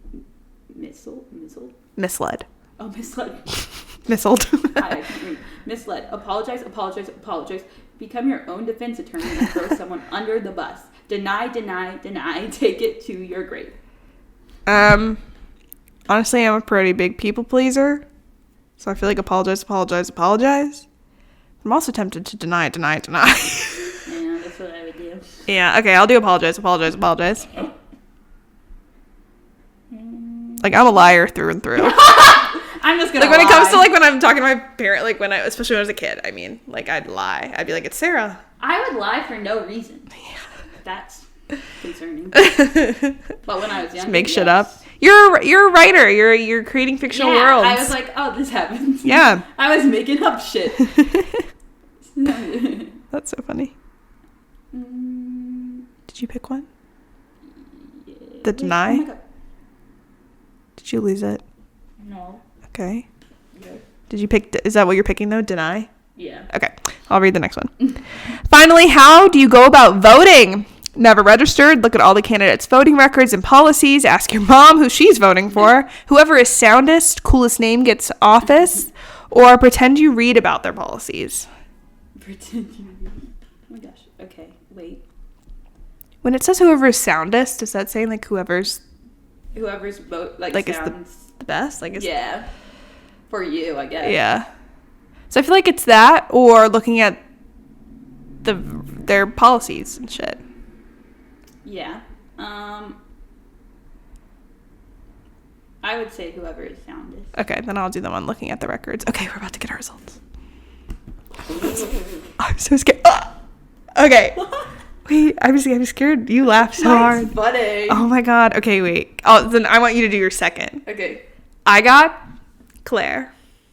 Misled. Oh, misled. Missled. I can't read. Misled. Apologize. Become your own defense attorney and throw someone under the bus. Deny. Take it to your grave. Honestly, I'm a pretty big people pleaser. So I feel like apologize. I'm also tempted to deny. Yeah, that's what I would do. Yeah, okay, I'll do apologize. Like, I'm a liar through and through. I'm just gonna when it comes to, when I'm talking to my parent, especially when I was a kid, I'd lie. I'd be like, it's Sarah. I would lie for no reason. Yeah. That's concerning. But when I was young, just make shit up. You're a writer. You're creating fictional worlds. I was like, oh, this happens. Yeah. I was making up shit. That's so funny. Did you pick one? Yeah. The deny? Oh my God. Did you lose it? No. Okay. Yeah. Did you pick? Is that what you're picking though? Deny? Yeah. Okay. I'll read the next one. Finally, how do you go about voting? Never registered. Look at all the candidates' voting records and policies. Ask your mom who she's voting for. Whoever is soundest, coolest name gets office. Or pretend you read about their policies. Pretend you read. Oh my gosh. Okay. Wait. When it says whoever is soundest, does that say whoever's vote sounds is the best? Yeah. For you, I guess. Yeah. So I feel like it's that or looking at their policies and shit. Yeah. I would say whoever is soundest. Okay, then I'll do them on looking at the records. Okay, we're about to get our results. I'm so scared. Ah! Okay. Wait, I'm scared. You laughed so hard. That's funny. Oh my God. Okay, wait. Oh, then I want you to do your second. Okay. I got Claire.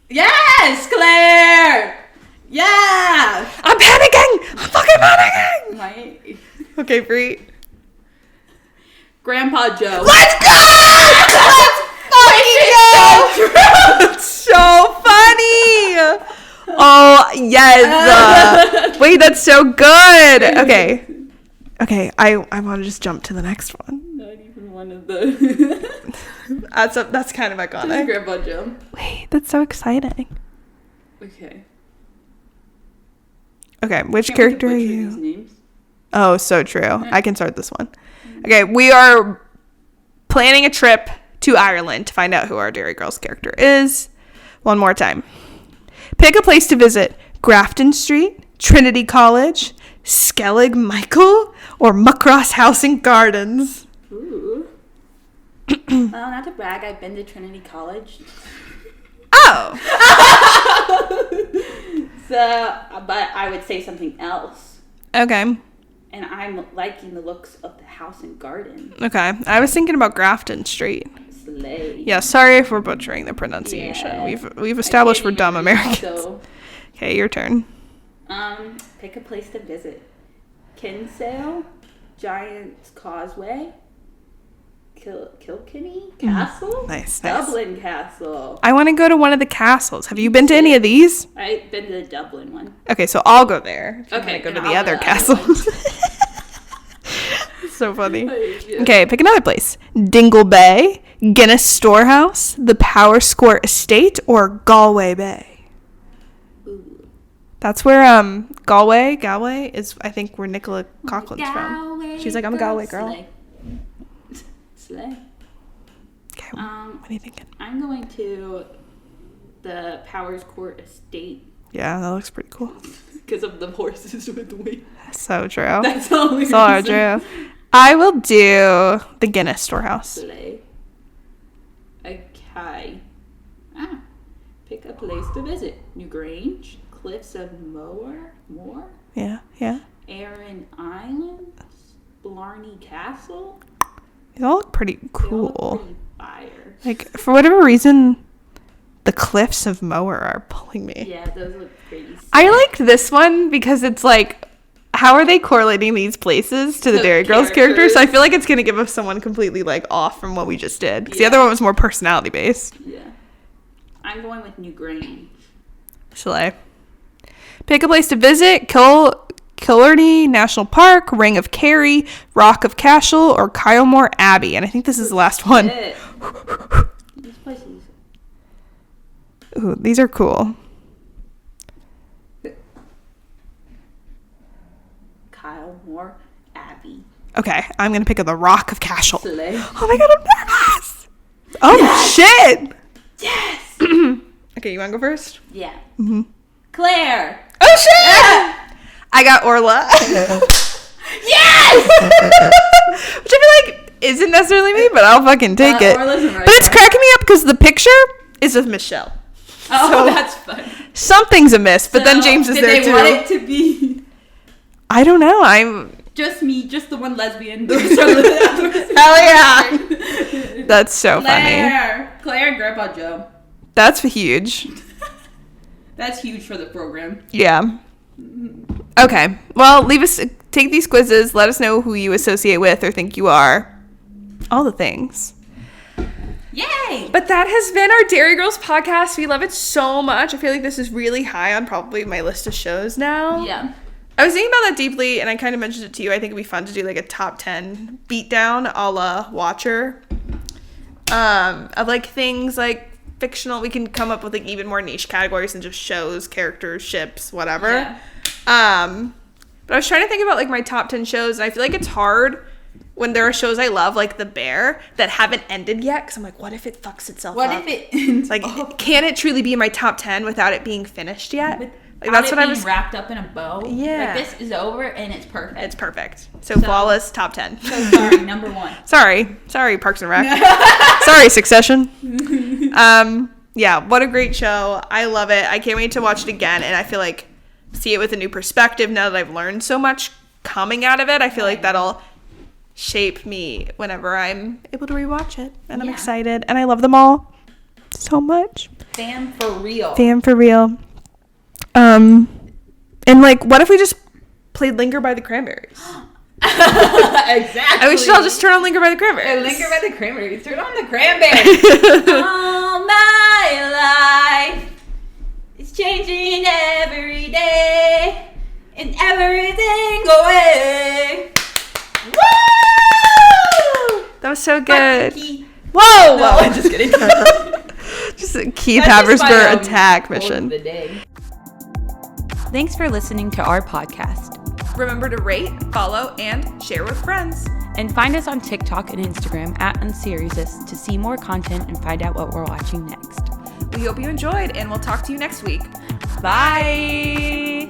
Yes, Claire. Yeah. I'm panicking. I'm fucking panicking. Right. Okay, Bree. Grandpa Joe. Let's go! Let's fucking go! That's so funny. Oh, yes. Wait, that's so good. Okay. I want to just jump to the next one. Not even one of the... That's kind of iconic. Grandpa Joe. Wait, that's so exciting. Okay, which character are you? These names. Oh, so true. I can start this one. Okay, we are planning a trip to Ireland to find out who our Derry Girls character is. One more time. Pick a place to visit. Grafton Street, Trinity College, Skellig Michael, or Muckross House and Gardens. Ooh. Well, not to brag, I've been to Trinity College. Oh. But I would say something else. Okay. And I'm liking the looks of the house and garden. Okay. I was thinking about Grafton Street. Slay. Yeah, sorry if we're butchering the pronunciation. Yeah. We've established we're dumb Americans. Okay, your turn. Pick a place to visit. Kinsale, Giant's Causeway, Kilkenny Castle? Nice. Dublin Castle. I want to go to one of the castles. Have you been to any of these? I've been to the Dublin one. Okay, so I'll go there. Okay, go to the other castle. So funny. Yeah. Okay, pick another place. Dingle Bay, Guinness Storehouse, the Power Score Estate, or Galway Bay. Ooh. That's where Galway is, I think, where Nicola Coughlan's from. She's like, I'm a Galway girl. Slay. Okay, what are you thinking? I'm going to the Powers Court Estate. Yeah, that looks pretty cool. Because of the horses with the weight. So true. That's all so true. I will do the Guinness Storehouse. Slay. Okay. Pick a place to visit. Newgrange, Cliffs of Moher, Yeah. Erin Islands, Blarney Castle. These all look pretty cool. They all look pretty fire. Like, for whatever reason, the Cliffs of Moher are pulling me. Yeah, those look pretty sick. I liked this one because it's like, how are they correlating these places to the Derry Girls characters? So I feel like it's going to give us someone completely like off from what we just did. Because the other one was more personality based. Yeah. I'm going with Newgrange. Shall I? Pick a place to visit. Killarney National Park, Ring of Kerry, Rock of Cashel, or Kylemore Abbey. And I think this is the last one. These places. Ooh, these are cool. Kylemore Abbey. Okay, I'm going to pick the Rock of Cashel. Slay. Oh my god, I'm nervous! Oh, yes! Shit! Yes! Okay, you want to go first? Yeah. Mm-hmm. Clare! Oh, shit! I got Orla. Yes! Which I feel like isn't necessarily me, but I'll fucking take it. Right, but it's cracking me up because the picture is of Michelle. Oh, so that's fun. Something's amiss, but then James is there too. Did they want it to be... I don't know. I'm... Just me, just the one lesbian. Hell yeah. That's so funny. Claire and Grandpa Joe. That's huge. That's huge for the program. Yeah. Okay. Well, take these quizzes. Let us know who you associate with or think you are. All the things. Yay! But that has been our Derry Girls podcast. We love it so much. I feel like this is really high on probably my list of shows now. Yeah. I was thinking about that deeply, and I kind of mentioned it to you. I think it'd be fun to do like a top 10 beatdown a la Watcher. Of like things like fictional. We can come up with like even more niche categories than just shows, characters, ships, whatever. Yeah. But I was trying to think about like my top 10 shows, and I feel like it's hard when there are shows I love, like The Bear, that haven't ended yet. Because I'm like, what if it fucks itself up? What if it ends? Like, can it truly be in my top 10 without it being finished yet? Like, that's what I was wrapped up in a bow. Yeah. Like, this is over and it's perfect. It's perfect. So flawless top 10. So sorry, number 1. Sorry, Parks and Rec. Sorry, Succession. Yeah, what a great show. I love it. I can't wait to watch it again, and I feel like see it with a new perspective now that I've learned so much coming out of it. I feel like that'll shape me whenever I'm able to rewatch it, and I'm excited, and I love them all so much. Fan for real. And like, what if we just played Linger by the Cranberries? Exactly. And we should all just turn on Linger by the Cranberries. Linger by the Cranberries. Turn on the Cranberries. All my life is changing every day, and everything going. Woo! That was so good. Whoa! No, I'm just kidding. Just a Keith Habersburg attack mission. Thanks for listening to our podcast. Remember to rate, follow, and share with friends. And find us on TikTok and Instagram at unseriesous to see more content and find out what we're watching next. We hope you enjoyed, and we'll talk to you next week. Bye!